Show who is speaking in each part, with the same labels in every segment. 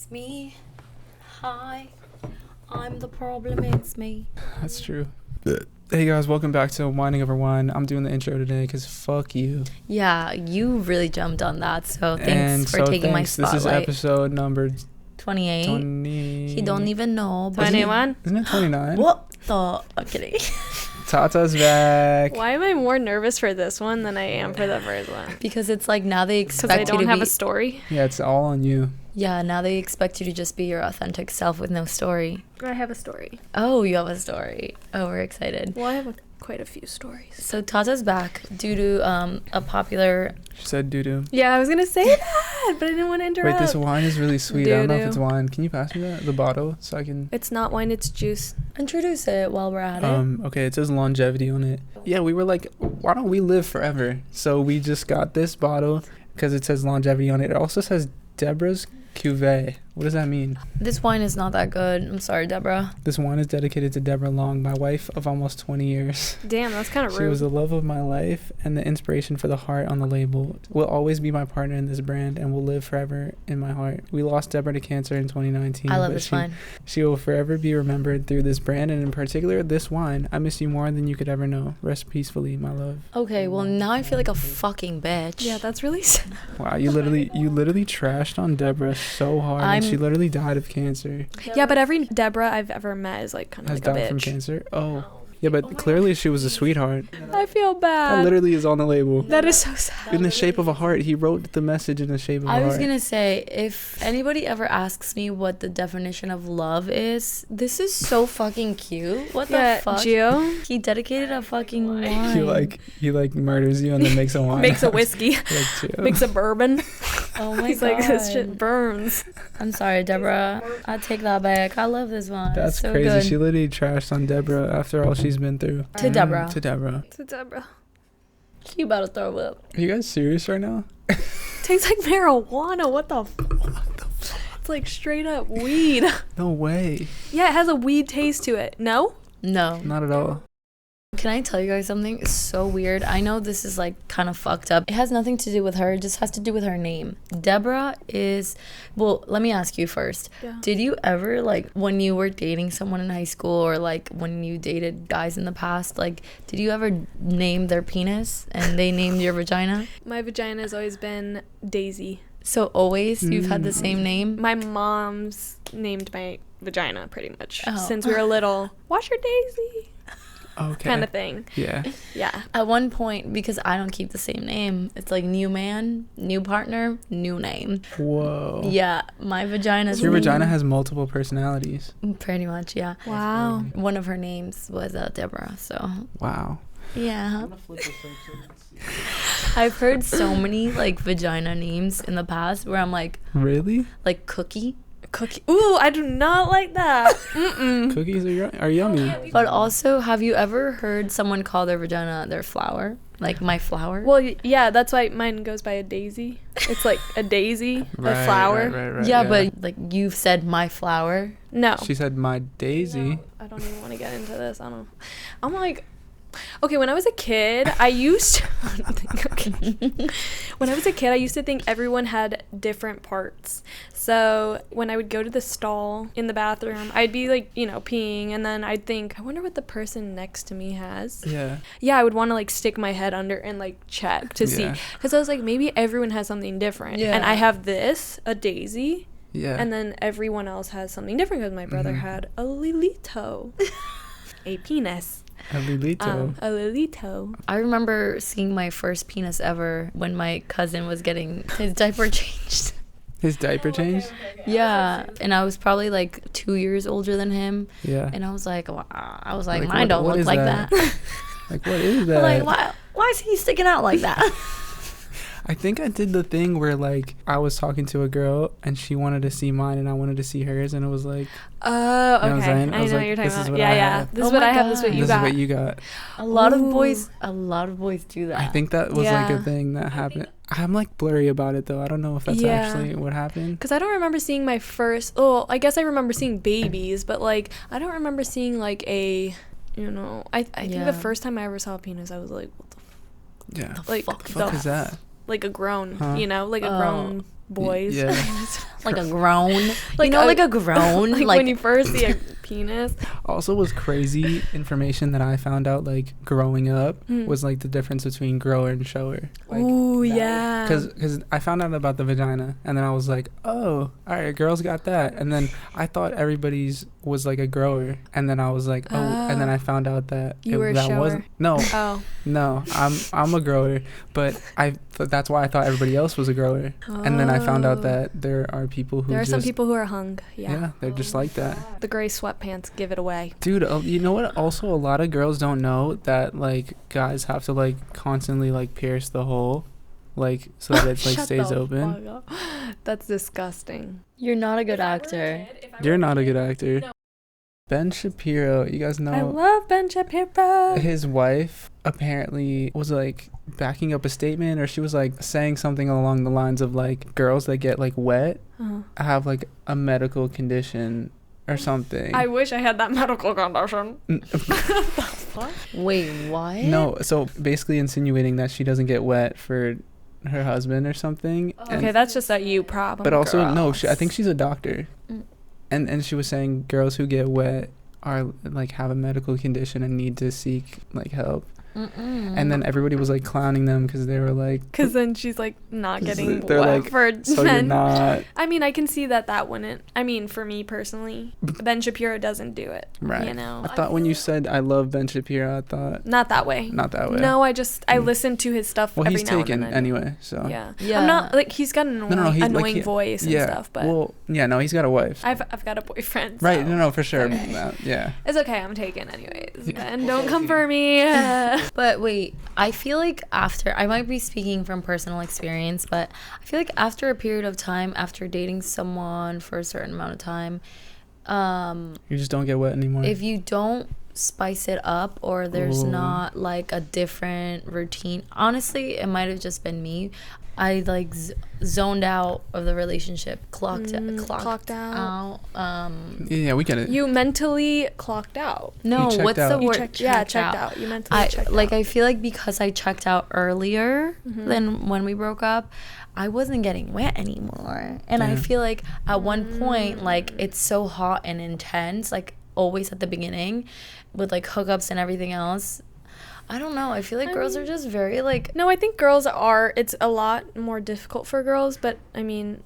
Speaker 1: It's me. Hi. I'm the problem. It's me.
Speaker 2: That's true. Hey guys, welcome back to Winding Over Wine. I'm doing the intro today because fuck you.
Speaker 1: Yeah, you really jumped on that. So thanks for taking my spotlight.
Speaker 2: This is episode number
Speaker 1: 28.
Speaker 2: 20.
Speaker 1: He don't even know.
Speaker 3: 21?
Speaker 2: Isn't it 29?
Speaker 1: What the? I'm kidding.
Speaker 2: Tata's back.
Speaker 3: Why am I more nervous for this one than I am for the first one?
Speaker 1: Because it's like now they expect
Speaker 3: Because I
Speaker 1: you
Speaker 3: don't
Speaker 1: to
Speaker 3: have
Speaker 1: be.
Speaker 3: a story.
Speaker 2: Yeah, it's all on you.
Speaker 1: Yeah, now they expect you to just be your authentic self with no story.
Speaker 3: I have a story.
Speaker 1: Oh, you have a story. Oh, we're excited.
Speaker 3: Well, I have quite a few stories.
Speaker 1: So Tata's back due to a popular.
Speaker 2: She said doo-doo.
Speaker 3: Yeah, I was going to say that, but I didn't want to interrupt.
Speaker 2: Wait, this wine is really sweet. I don't know if
Speaker 3: Doo-doo.
Speaker 2: it's wine. Can you pass me the bottle so I can...
Speaker 3: It's not wine, it's juice.
Speaker 1: Introduce it while we're at it.
Speaker 2: Okay, it says longevity on it. Yeah, we were like, why don't we live forever? So we just got this bottle because it says longevity on it. It also says Debra's Cuvée. What does that mean?
Speaker 1: This wine is not that good. I'm sorry, Debra.
Speaker 2: This wine is dedicated to Debra Long, my wife of almost 20 years.
Speaker 3: Damn, that's kind of
Speaker 2: She
Speaker 3: rude.
Speaker 2: was the love of my life and the inspiration for the heart on the label. Will always be my partner in this brand and will live forever in my heart. We lost Debra to cancer in 2019.
Speaker 1: I love
Speaker 2: but
Speaker 1: this wine.
Speaker 2: She will forever be remembered through this brand and in particular this wine. I miss you more than you could ever know. Rest peacefully, my love.
Speaker 1: Okay, well now I feel like a fucking bitch.
Speaker 3: Yeah, that's really sad.
Speaker 2: Wow, you literally trashed on Debra so hard and she literally died of cancer.
Speaker 3: Yeah, but every Debra I've ever met is like kind of
Speaker 2: Has
Speaker 3: like a
Speaker 2: died
Speaker 3: bitch.
Speaker 2: from cancer. Oh. Yeah, but clearly she was a sweetheart.
Speaker 3: I feel
Speaker 2: That
Speaker 3: bad.
Speaker 2: literally is on the label.
Speaker 3: That is so sad.
Speaker 2: In the shape of a heart. He wrote the message in the shape of a
Speaker 1: I
Speaker 2: heart.
Speaker 1: was gonna say, if anybody ever asks me what the definition of love is, this is so fucking cute. What the fuck?
Speaker 3: Gio
Speaker 1: He dedicated a fucking wine.
Speaker 2: He murders you and then makes a wine.
Speaker 3: makes a whiskey,
Speaker 2: Chill.
Speaker 3: makes a bourbon.
Speaker 1: Oh my
Speaker 3: He's
Speaker 1: god.
Speaker 3: like, this shit burns.
Speaker 1: I'm sorry, Debra. I take that back. I love this wine.
Speaker 2: That's
Speaker 1: It's so
Speaker 2: crazy.
Speaker 1: good.
Speaker 2: She literally trashed on Debra after all she's been through.
Speaker 1: To Debra.
Speaker 2: To Debra.
Speaker 3: To Debra.
Speaker 1: You about to throw up.
Speaker 2: Are you guys serious right now?
Speaker 3: Tastes like marijuana. What the It's like straight up weed.
Speaker 2: No way.
Speaker 3: Yeah, it has a weed taste to it. No?
Speaker 1: No.
Speaker 2: Not at all.
Speaker 1: Can I tell you guys something? It's so weird. I know this is like kind of fucked up. It has nothing to do with her. It just has to do with her name. Debra is, well, let me ask you first.
Speaker 3: Yeah.
Speaker 1: Did you ever, like, when you were dating someone in high school or like when you dated guys in the past, like, did you ever name their penis and they named your vagina?
Speaker 3: My vagina has always been Daisy.
Speaker 1: So always you've had the same name?
Speaker 3: My mom's named my vagina pretty much
Speaker 1: Oh.
Speaker 3: since we were little. Wash your Daisy
Speaker 2: Okay.
Speaker 3: kind of thing.
Speaker 2: Yeah.
Speaker 3: Yeah.
Speaker 1: At one point, because I don't keep the same name, it's like new man, new partner, new name.
Speaker 2: Whoa.
Speaker 1: Yeah, my vagina's
Speaker 2: So your
Speaker 1: name-
Speaker 2: vagina has multiple personalities.
Speaker 1: Pretty much, yeah.
Speaker 3: Wow.
Speaker 1: One of her names was Debra, so
Speaker 2: Wow.
Speaker 1: yeah. I've heard so many like vagina names in the past where I'm like
Speaker 2: Really?
Speaker 1: Cookie,
Speaker 3: Cookie. Ooh, I do not like that. Mm-mm.
Speaker 2: Cookies are yummy.
Speaker 1: but also have you ever heard someone call their vagina their flower, like my flower?
Speaker 3: Well, yeah, that's why mine goes by a daisy. It's like a daisy, a flower.
Speaker 2: Right,
Speaker 1: yeah, but like you've said my flower.
Speaker 3: No.
Speaker 2: She said my Daisy.
Speaker 3: I don't even want to get into this. I don't. I'm like, okay. When I was a kid, I used to When I was a kid, I used to think everyone had different parts. So when I would go to the stall in the bathroom, I'd be like, peeing, and then I'd think, I wonder what the person next to me has.
Speaker 2: Yeah.
Speaker 3: Yeah, I would want to like stick my head under and like check to see,
Speaker 2: Yeah.
Speaker 3: because I was like, maybe everyone has something different.
Speaker 1: Yeah.
Speaker 3: And I have a daisy.
Speaker 2: Yeah.
Speaker 3: And then everyone else has something different because my brother had a lilito. A penis.
Speaker 2: A Lilito.
Speaker 3: A lilito.
Speaker 1: I remember seeing my first penis ever when my cousin was getting his diaper changed.
Speaker 2: His diaper changed?
Speaker 1: Yeah, and I was probably like 2 years older than him,
Speaker 2: Yeah.
Speaker 1: and I was like, wow.
Speaker 2: Like,
Speaker 1: Mine don't
Speaker 2: what
Speaker 1: look
Speaker 2: is
Speaker 1: like
Speaker 2: that?
Speaker 1: that.
Speaker 2: Like, what is that?
Speaker 1: Like, why is he sticking out like that?
Speaker 2: I think I did the thing where, like, I was talking to a girl and she wanted to see mine and I wanted to see hers, and it was like,
Speaker 3: Oh, okay.
Speaker 2: You know what I'm saying? I
Speaker 3: I
Speaker 2: was
Speaker 3: know
Speaker 2: like,
Speaker 3: what you're
Speaker 2: this
Speaker 3: talking
Speaker 2: is
Speaker 3: about.
Speaker 2: what
Speaker 3: Yeah,
Speaker 2: I
Speaker 3: yeah.
Speaker 2: have.
Speaker 3: This is
Speaker 1: Oh
Speaker 3: what
Speaker 1: my
Speaker 3: I have. This is what
Speaker 1: God.
Speaker 3: you
Speaker 2: this
Speaker 3: got.
Speaker 2: is what you got.
Speaker 1: a lot
Speaker 3: Ooh.
Speaker 1: of boys do that.
Speaker 2: I think that was like
Speaker 3: Yeah.
Speaker 2: a thing that happened. I'm like blurry about it though. I don't know if that's
Speaker 3: Yeah.
Speaker 2: actually what happened.
Speaker 3: Because I don't remember seeing my first. Oh, I guess I remember seeing babies, but like I don't remember seeing like a. I think
Speaker 1: Yeah.
Speaker 3: the first time I ever saw a penis, I was like, what the
Speaker 2: Yeah.
Speaker 1: The
Speaker 3: like
Speaker 1: fuck?
Speaker 2: The fuck is that?
Speaker 3: like a grown,
Speaker 2: Huh?
Speaker 3: like a
Speaker 1: Oh.
Speaker 3: grown boys.
Speaker 2: Yeah.
Speaker 1: Like a grown,
Speaker 3: Like
Speaker 1: like a grown,
Speaker 3: like when you first see a penis.
Speaker 2: Also was crazy information that I found out like growing up was like the difference between grower and shower. Like,
Speaker 3: Ooh, yeah.
Speaker 2: Because I found out about the vagina and then I was like, oh, all right, girls got that. And then I thought everybody's was like a grower. And then I was like, oh, and then I found out that
Speaker 3: You were a
Speaker 2: that
Speaker 3: shower.
Speaker 2: wasn't. No,
Speaker 3: Oh.
Speaker 2: no, I'm a grower. But that's why I thought everybody else was a grower. And then I found out that there are people who
Speaker 3: There are some people who are hung.
Speaker 2: yeah, they're just like that.
Speaker 3: The gray sweatpants give it away.
Speaker 2: Dude, you know what? Also, a lot of girls don't know that like guys have to like constantly like pierce the hole, like so that it like
Speaker 3: Shut
Speaker 2: stays
Speaker 3: the
Speaker 2: open.
Speaker 3: fuck up. That's disgusting.
Speaker 1: You're not a good actor.
Speaker 2: You're not a good actor. Ben Shapiro, you guys know.
Speaker 3: I love Ben Shapiro.
Speaker 2: His wife apparently was like backing up a statement, or she was like saying something along the lines of like girls that get like wet have like a medical condition or something.
Speaker 3: I wish I had that medical condition.
Speaker 1: Wait, what?
Speaker 2: No, so basically insinuating that she doesn't get wet for her husband or something.
Speaker 3: Okay, that's just a you problem.
Speaker 2: But also, no,
Speaker 3: girls.
Speaker 2: I think she's a doctor.
Speaker 1: Mm.
Speaker 2: And she was saying girls who get wet are like have a medical condition and need to seek like help. And then everybody was like clowning them because they were like,
Speaker 3: Because then she's like not getting
Speaker 2: they're
Speaker 3: wet
Speaker 2: like,
Speaker 3: for
Speaker 2: so you're
Speaker 3: men.
Speaker 2: not
Speaker 3: I mean, I can see that wouldn't. I mean, for me personally, Ben Shapiro doesn't do it.
Speaker 2: right.
Speaker 3: You know,
Speaker 2: I thought when you said I love Ben Shapiro, I thought
Speaker 3: not that way.
Speaker 2: not that way.
Speaker 3: No, I listen to his stuff
Speaker 2: Well,
Speaker 3: every
Speaker 2: he's
Speaker 3: now
Speaker 2: taken
Speaker 3: and then.
Speaker 2: anyway, so
Speaker 3: Yeah.
Speaker 1: Yeah.
Speaker 3: I'm not like he's got an annoying,
Speaker 2: he's,
Speaker 3: annoying
Speaker 2: he-
Speaker 3: voice and
Speaker 2: yeah.
Speaker 3: stuff, but
Speaker 2: Well, yeah, no, he's got a wife.
Speaker 3: I've got a boyfriend.
Speaker 2: Right?
Speaker 3: so
Speaker 2: No, for sure.
Speaker 3: okay.
Speaker 2: Yeah.
Speaker 3: It's okay. I'm taken anyways. And don't come for me.
Speaker 1: But wait, I feel like after, I might be speaking from personal experience, but I feel like after a period of time, after dating someone for a certain amount of time,
Speaker 2: You just don't get wet anymore.
Speaker 1: if you don't spice it up or there's
Speaker 2: Ooh.
Speaker 1: not like a different routine, honestly, it might have just been me. I like zoned out of the relationship, clocked
Speaker 3: clocked out.
Speaker 2: Yeah, we get it.
Speaker 3: You mentally clocked out.
Speaker 1: No,
Speaker 2: checked
Speaker 1: what's
Speaker 2: out.
Speaker 1: the
Speaker 2: You
Speaker 1: word?
Speaker 3: checked out. You mentally
Speaker 1: I
Speaker 3: checked
Speaker 1: like
Speaker 3: out.
Speaker 1: I feel like because I checked out earlier than when we broke up, I wasn't getting wet anymore. And I
Speaker 2: Yeah.
Speaker 1: feel like at one point, like it's so hot and intense, like always at the beginning with like hookups and everything else. I don't know. I feel like girls are just very like
Speaker 3: No, I think girls are. It's a lot more difficult for girls, but I mean,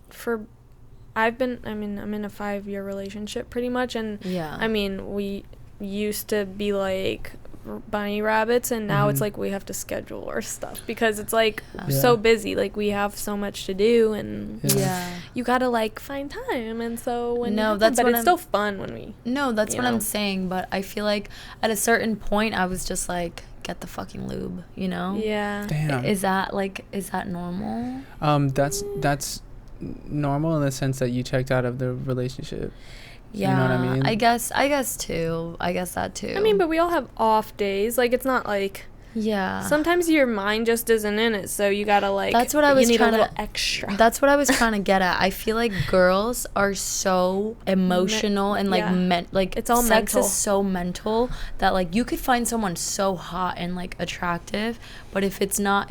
Speaker 3: I'm in a 5-year relationship pretty much, and
Speaker 1: yeah.
Speaker 3: I mean, we used to be like bunny rabbits, and now it's like we have to schedule our stuff because it's like so busy. Like we have so much to do, and
Speaker 1: Yeah.
Speaker 3: you gotta like find time. And so when
Speaker 1: No,
Speaker 3: you have
Speaker 1: that's
Speaker 3: time, but
Speaker 1: what
Speaker 3: it's
Speaker 1: I'm-
Speaker 3: still fun when we.
Speaker 1: No, that's
Speaker 3: You
Speaker 1: what I'm
Speaker 3: know?
Speaker 1: saying, but I feel like at a certain point I was just like, get the fucking lube, you know?
Speaker 3: Yeah.
Speaker 2: Damn.
Speaker 1: Is that normal?
Speaker 2: That's normal in the sense that you checked out of the relationship.
Speaker 1: Yeah.
Speaker 2: You know what I mean?
Speaker 1: I guess too. I guess that too.
Speaker 3: I mean, but we all have off days. Like it's not like.
Speaker 1: yeah.
Speaker 3: Sometimes your mind just isn't in it, so you gotta like.
Speaker 1: That's what I was
Speaker 3: you need
Speaker 1: trying
Speaker 3: a
Speaker 1: to-
Speaker 3: little extra.
Speaker 1: That's what I was trying to get at. I feel like girls are so emotional and like
Speaker 3: yeah.
Speaker 1: like
Speaker 3: It's all
Speaker 1: sex
Speaker 3: mental.
Speaker 1: is so mental that like you could find someone so hot and like attractive, but if it's not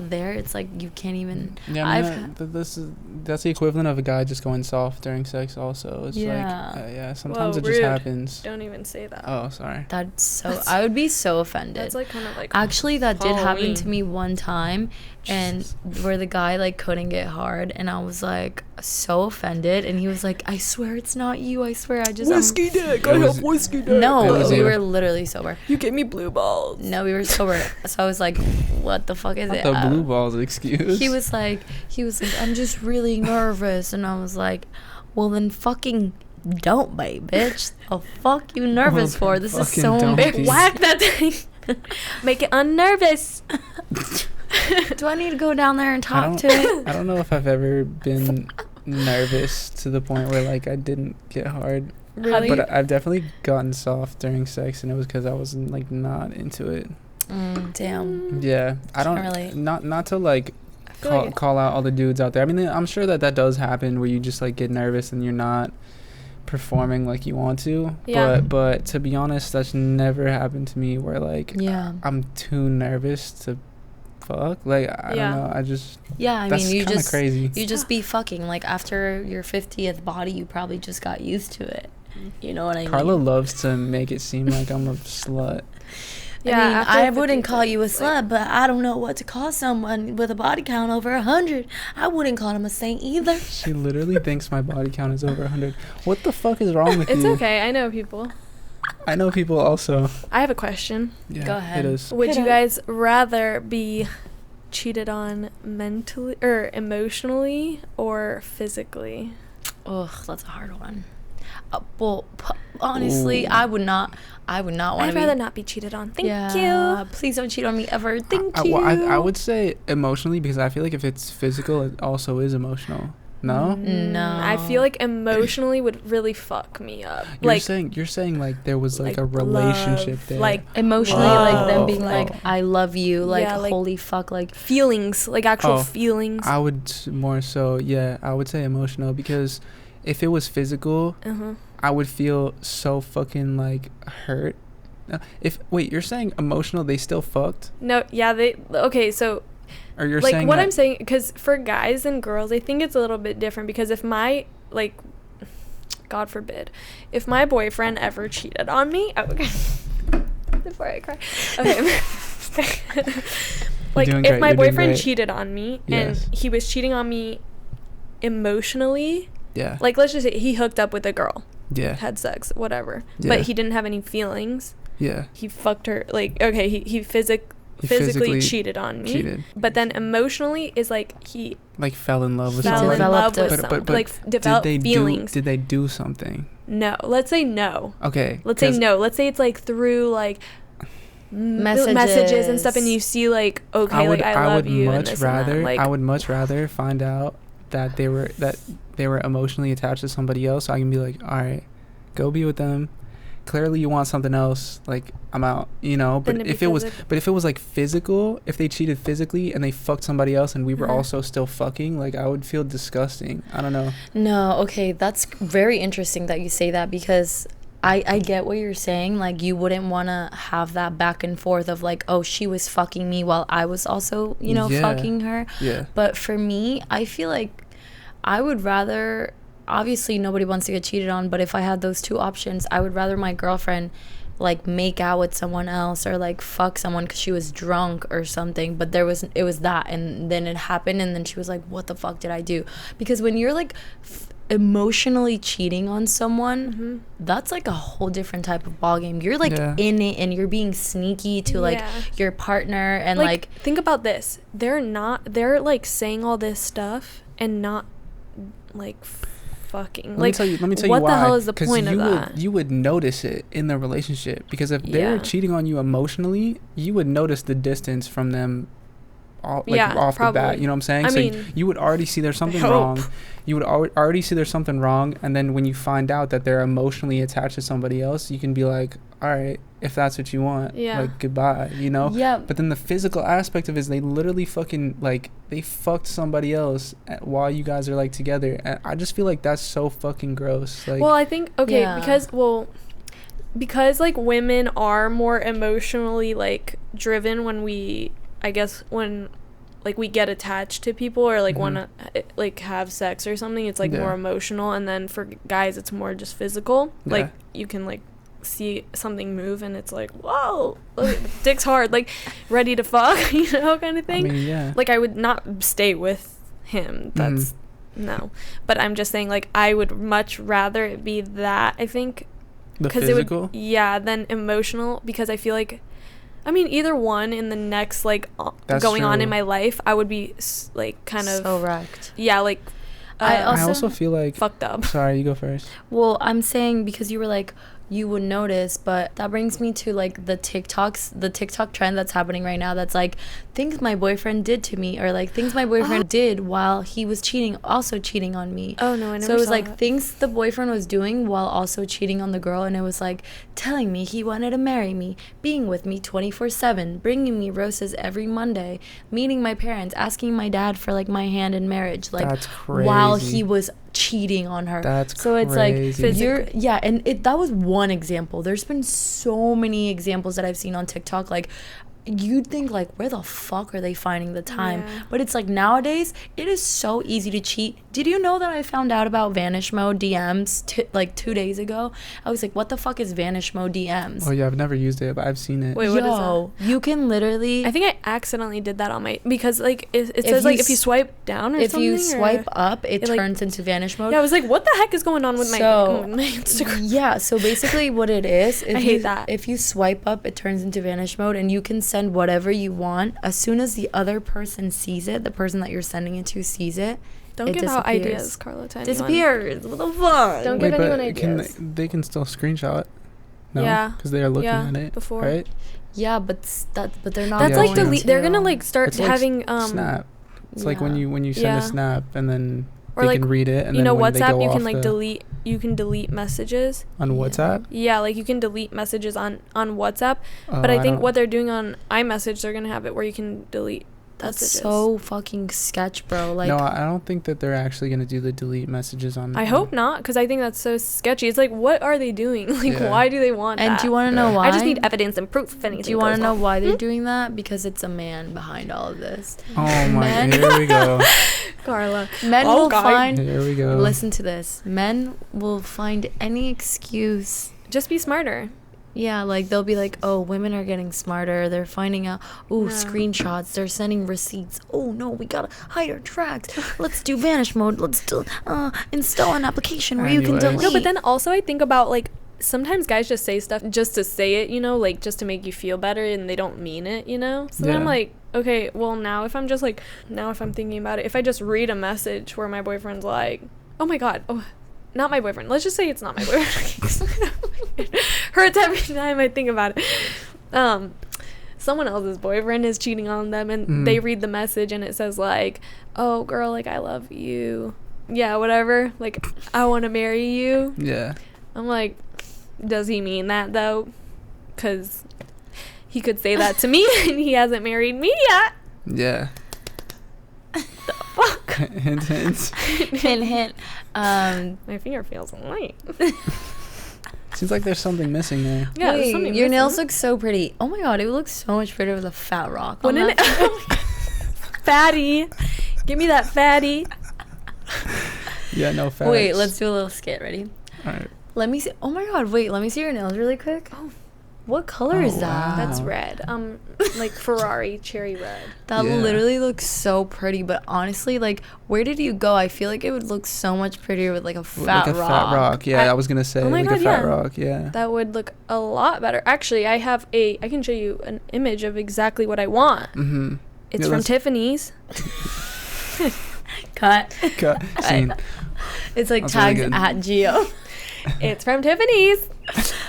Speaker 1: there, it's like you can't even.
Speaker 2: Yeah, I mean, that's the equivalent of a guy just going soft during sex. Also, it's
Speaker 1: Yeah.
Speaker 2: like sometimes
Speaker 3: Whoa,
Speaker 2: it just
Speaker 3: rude.
Speaker 2: happens.
Speaker 3: Don't even say that.
Speaker 2: Oh, sorry.
Speaker 1: That's so. I would be so offended.
Speaker 3: That's like kind of like.
Speaker 1: Actually, that did happen
Speaker 3: Halloween.
Speaker 1: to me one time, and where the guy like couldn't get hard, and I was like so offended, and he was like, "I swear it's not you. I swear I just
Speaker 3: Whiskey dick. I
Speaker 2: It was-
Speaker 3: have whiskey dick.
Speaker 1: No,
Speaker 2: It was
Speaker 1: we
Speaker 2: you.
Speaker 1: were literally sober.
Speaker 3: You gave me blue balls.
Speaker 1: No, we were sober. So I was like, "What the fuck is it?"
Speaker 2: The blue balls excuse.
Speaker 1: He was like, "I'm just really nervous," and I was like, "Well, then fucking." Don't bite, bitch. The fuck you nervous for? This is
Speaker 2: fucking
Speaker 1: so
Speaker 2: don't
Speaker 1: embarrassing.
Speaker 2: be.
Speaker 3: Whack that thing. Make it unnervous.
Speaker 1: Do I need to go down there and
Speaker 2: I
Speaker 1: talk to
Speaker 2: don't,
Speaker 1: it?
Speaker 2: I don't know if I've ever been nervous to the point where like I didn't get hard.
Speaker 1: Really?
Speaker 2: But I've definitely gotten soft during sex, and it was because I was like not into it.
Speaker 1: Damn.
Speaker 2: Yeah, I don't
Speaker 1: Can't relate.
Speaker 2: not to like
Speaker 3: feel like
Speaker 2: call out all the dudes out there. I mean, I'm sure that does happen where you just like get nervous and you're not performing like you want to.
Speaker 3: Yeah.
Speaker 2: But to be honest, that's never happened to me where like
Speaker 1: Yeah.
Speaker 2: I'm too nervous to fuck? Like, I don't know. I just...
Speaker 1: Yeah, I
Speaker 2: that's
Speaker 1: mean, you just
Speaker 2: crazy.
Speaker 1: You just be fucking. Like, after your 50th body, you probably just got used to it. You know what I mean?
Speaker 2: Carla loves to make it seem like I'm a slut.
Speaker 1: Yeah, I mean, I wouldn't call you a slut, but I don't know what to call someone with a body count over 100. I wouldn't call him a saint either.
Speaker 2: She literally thinks my body count is over 100. What the fuck is wrong with you?
Speaker 3: It's okay. I know people.
Speaker 2: I know people also.
Speaker 3: I have a question.
Speaker 2: Yeah,
Speaker 1: go ahead.
Speaker 2: It is.
Speaker 3: Would you guys rather be cheated on mentally or emotionally or physically?
Speaker 1: Ugh, that's a hard one. Well, honestly, I would not want to.
Speaker 3: I'd rather not be cheated on. Thank you.
Speaker 1: Please don't cheat on me ever. Thank you.
Speaker 2: Well, I would say emotionally, because I feel like if it's physical, it also is emotional. No?
Speaker 1: No.
Speaker 3: I feel like emotionally would really fuck me up.
Speaker 2: You're saying like there was like a relationship
Speaker 3: love,
Speaker 2: there.
Speaker 3: like
Speaker 1: emotionally, like them being like, I love you, like,
Speaker 3: yeah, like
Speaker 1: holy fuck, like
Speaker 3: feelings, like actual feelings.
Speaker 2: I would more so, yeah, I would say emotional, because if it was physical, I would feel so fucking like hurt. Wait, you're saying emotional, they still fucked?
Speaker 3: No, yeah, okay, so
Speaker 2: or you're
Speaker 3: like
Speaker 2: saying
Speaker 3: what
Speaker 2: that,
Speaker 3: I'm saying, because for guys and girls, I think it's a little bit different, because if my, like, God forbid, if my boyfriend ever cheated on me, before I cry, okay. Like, if my boyfriend cheated on me, and he was cheating on me emotionally,
Speaker 2: yeah,
Speaker 3: like, let's just say he hooked up with a girl,
Speaker 2: yeah,
Speaker 3: had sex, whatever,
Speaker 2: yeah,
Speaker 3: but he didn't have any feelings,
Speaker 2: yeah,
Speaker 3: he fucked her, like, okay, he physically cheated on me, but then emotionally is like he
Speaker 2: like fell in love with
Speaker 3: someone,
Speaker 2: but
Speaker 3: like developed feelings.
Speaker 2: Did they do something?
Speaker 3: No, let's say no.
Speaker 2: Okay,
Speaker 3: let's say no. Let's say it's like through like messages and stuff, and you see like, okay, I love you.
Speaker 2: I would much rather find out that they were emotionally attached to somebody else, so I can be like, all right, go be with them. Clearly you want something else, like, I'm out, you know. But if it was like physical, if they cheated physically and they fucked somebody else and we were also still fucking, like, I would feel disgusting. I don't know.
Speaker 1: No, okay, that's very interesting that you say that, because I get what you're saying. Like, you wouldn't want to have that back and forth of like, oh, she was fucking me while I was also, you know, fucking her.
Speaker 2: Yeah.
Speaker 1: But for me, I feel like I would rather, obviously nobody wants to get cheated on, but if I had those two options, I would rather my girlfriend like make out with someone else or like fuck someone because she was drunk or something, but it was that, and then it happened, and then she was like, what the fuck did I do? Because when you're like emotionally cheating on someone, that's like a whole different type of ballgame. You're like in it, and you're being sneaky to like your partner, and like
Speaker 3: think about this, they're like saying all this stuff and not like fucking. Let me tell you
Speaker 2: what
Speaker 3: the hell is the point of that?
Speaker 2: You would notice it in the relationship, because if they're cheating on you emotionally, you would notice the distance from them off the bat, you know what I'm saying?
Speaker 3: I mean,
Speaker 2: you would already see there's something wrong. You would already see there's something wrong, and then when you find out that they're emotionally attached to somebody else, you can be like, all right, if that's what you want, like, goodbye, you know?
Speaker 1: Yeah.
Speaker 2: But then the physical aspect of it is they literally fucking, like, they fucked somebody else while you guys are, like, together. And I just feel like that's so fucking gross. Like,
Speaker 3: well, I think, because, like, women are more emotionally, like, driven when like we get attached to people or like want to like have sex or something, it's like more emotional, and then for guys it's more just physical. Like, you can like see something move and it's like, whoa, like, dick's hard, like ready to fuck, you know, kind of thing.
Speaker 2: I mean,
Speaker 3: like, I would not stay with him, that's no, but I'm just saying, like, I would much rather it be that, I think,
Speaker 2: because physical,
Speaker 3: than emotional, because I feel like, I mean, either one in the next, like, going on in my life, I would be, like, kind of...
Speaker 1: so wrecked.
Speaker 3: Yeah, like...
Speaker 2: I also feel like...
Speaker 3: fucked up.
Speaker 2: Sorry, you go first.
Speaker 1: Well, I'm saying, because you were like, you would notice, but that brings me to, like, the TikTok trend that's happening right now, that's like, things my boyfriend did to me, or like things my boyfriend did while he was also cheating on me.
Speaker 3: Oh no, I never saw.
Speaker 1: So it was like things the boyfriend was doing while also cheating on the girl, and it was like telling me he wanted to marry me, being with me 24/7, bringing me roses every Monday, meeting my parents, asking my dad for like my hand in marriage, like,
Speaker 2: that's crazy,
Speaker 1: while he was cheating on her.
Speaker 2: That's
Speaker 1: so
Speaker 2: crazy.
Speaker 1: It's like and that was one example. There's been so many examples that I've seen on TikTok. Like, you'd think like, where the fuck are they finding the time?
Speaker 3: Yeah.
Speaker 1: But it's like nowadays it is so easy to cheat. Did you know that I found out about vanish mode DMs like 2 days ago? I was like, what the fuck is vanish mode DMs?
Speaker 2: Oh yeah, I've never used it, but I've seen it.
Speaker 3: Wait, what is that?
Speaker 1: You can literally,
Speaker 3: I think I accidentally did that on my, because like it says like if you swipe down or
Speaker 1: if
Speaker 3: something.
Speaker 1: you swipe
Speaker 3: or,
Speaker 1: up, it
Speaker 3: like,
Speaker 1: turns into vanish mode.
Speaker 3: yeah, I was like, what the heck is going on with my Instagram?
Speaker 1: Yeah, so basically what it is,
Speaker 3: I hate that.
Speaker 1: If you swipe up, it turns into vanish mode, and you can send whatever you want. As soon as the other person sees it, the person that you're sending it to sees it,
Speaker 3: Don't
Speaker 1: it
Speaker 3: give out
Speaker 1: disappears.
Speaker 3: ideas, Carla, to anyone.
Speaker 1: Disappears. What the fuck?
Speaker 3: Don't give anyone
Speaker 2: can
Speaker 3: ideas.
Speaker 2: they can still screenshot? No,
Speaker 3: Yeah.
Speaker 2: because they are looking
Speaker 3: Yeah,
Speaker 2: at it
Speaker 3: before.
Speaker 2: right?
Speaker 1: Yeah, but they're not.
Speaker 3: That's
Speaker 2: Yeah,
Speaker 3: like
Speaker 2: true.
Speaker 3: delete. They're gonna like start
Speaker 2: It's like
Speaker 3: having
Speaker 2: Snap. It's like when
Speaker 1: Yeah.
Speaker 2: you send
Speaker 3: Yeah.
Speaker 2: a snap and then
Speaker 3: or
Speaker 2: they
Speaker 3: like,
Speaker 2: can read it, and
Speaker 3: you know,
Speaker 2: then when they
Speaker 3: WhatsApp,
Speaker 2: go
Speaker 3: you
Speaker 2: off
Speaker 3: can like
Speaker 2: the,
Speaker 3: delete. You can delete messages.
Speaker 2: on WhatsApp.
Speaker 3: Yeah, like you can delete messages on WhatsApp.
Speaker 2: Oh,
Speaker 3: But I think
Speaker 2: don't-
Speaker 3: what they're doing on iMessage, they're gonna have it where you can delete
Speaker 1: That's
Speaker 3: messages.
Speaker 1: so fucking sketch, bro. Like,
Speaker 2: no, I don't think that they're actually gonna do the delete messages on.
Speaker 3: I hope not, because I think that's so sketchy. It's like, what are they doing? Like,
Speaker 2: Yeah.
Speaker 3: why do they want
Speaker 1: and
Speaker 3: that?
Speaker 1: do you want to know
Speaker 2: Yeah.
Speaker 1: why?
Speaker 3: I just need evidence and proof if anything.
Speaker 1: Do you want to know
Speaker 3: goes
Speaker 1: why they're doing that? Because it's a man behind all of this.
Speaker 2: Oh my!
Speaker 1: Men-
Speaker 2: Here we go.
Speaker 3: wrong. Carla?
Speaker 1: Men
Speaker 3: Oh,
Speaker 1: will
Speaker 3: God.
Speaker 1: find.
Speaker 2: Here we go.
Speaker 1: Listen to this. Men will find any excuse.
Speaker 3: Just be smarter.
Speaker 1: Yeah, like they'll be like, oh, women are getting smarter. They're finding out, oh,
Speaker 3: Yeah.
Speaker 1: screenshots. They're sending receipts. Oh, no, we gotta hide our tracks. Let's do vanish mode. Let's do, install an application where you can
Speaker 2: Anyways.
Speaker 1: delete.
Speaker 3: No, but then also I think about like sometimes guys just say stuff just to say it, you know, like just to make you feel better, and they don't mean it, you know. So then I'm
Speaker 2: Yeah.
Speaker 3: like, okay, well now if I'm thinking about it, if I just read a message where my boyfriend's like, oh my god, oh, not my boyfriend. Let's just say it's not my boyfriend. Hurts every time I think about it. Someone else's boyfriend is cheating on them, and they read the message, and it says like, oh girl, like I love you. Yeah, whatever. Like, I want to marry you.
Speaker 2: Yeah.
Speaker 3: I'm like, does he mean that though? Because he could say that to me, and he hasn't married me yet.
Speaker 2: Yeah.
Speaker 3: The fuck?
Speaker 2: Hint, hint.
Speaker 1: Hint, hint.
Speaker 3: My finger feels light.
Speaker 2: Seems like there's something missing there.
Speaker 3: Yeah, there's
Speaker 1: Wait,
Speaker 3: something
Speaker 1: your
Speaker 3: missing.
Speaker 1: nails look so pretty. Oh my god, it would look so much prettier with a fat rock. on
Speaker 3: Wouldn't
Speaker 1: that.
Speaker 3: it? Fatty. Give me that fatty.
Speaker 2: Yeah, no facts.
Speaker 1: Wait, let's do a little skit. Ready?
Speaker 2: All right.
Speaker 1: Let me see. Oh my god, wait, let me see your nails really quick.
Speaker 3: Oh.
Speaker 1: What color
Speaker 2: Oh,
Speaker 1: is that?
Speaker 2: wow.
Speaker 3: That's red. Like Ferrari cherry red.
Speaker 1: That
Speaker 2: Yeah.
Speaker 1: literally looks so pretty, but honestly, like, where did you go? I feel like it would look so much prettier with like a fat
Speaker 2: like a
Speaker 1: rock.
Speaker 2: fat rock. Yeah, I was gonna say
Speaker 3: Oh my
Speaker 2: like
Speaker 3: God,
Speaker 2: a fat
Speaker 3: yeah.
Speaker 2: rock. Yeah.
Speaker 3: That would look a lot better. Actually, I can show you an image of exactly what I want.
Speaker 2: Mm-hmm.
Speaker 3: It's
Speaker 2: Yeah,
Speaker 3: from
Speaker 2: let's-
Speaker 3: Tiffany's.
Speaker 1: Cut.
Speaker 2: Cut. Scene.
Speaker 1: It's like
Speaker 2: That's really
Speaker 1: tagged
Speaker 2: good.
Speaker 1: at Geo.
Speaker 3: It's from Tiffany's.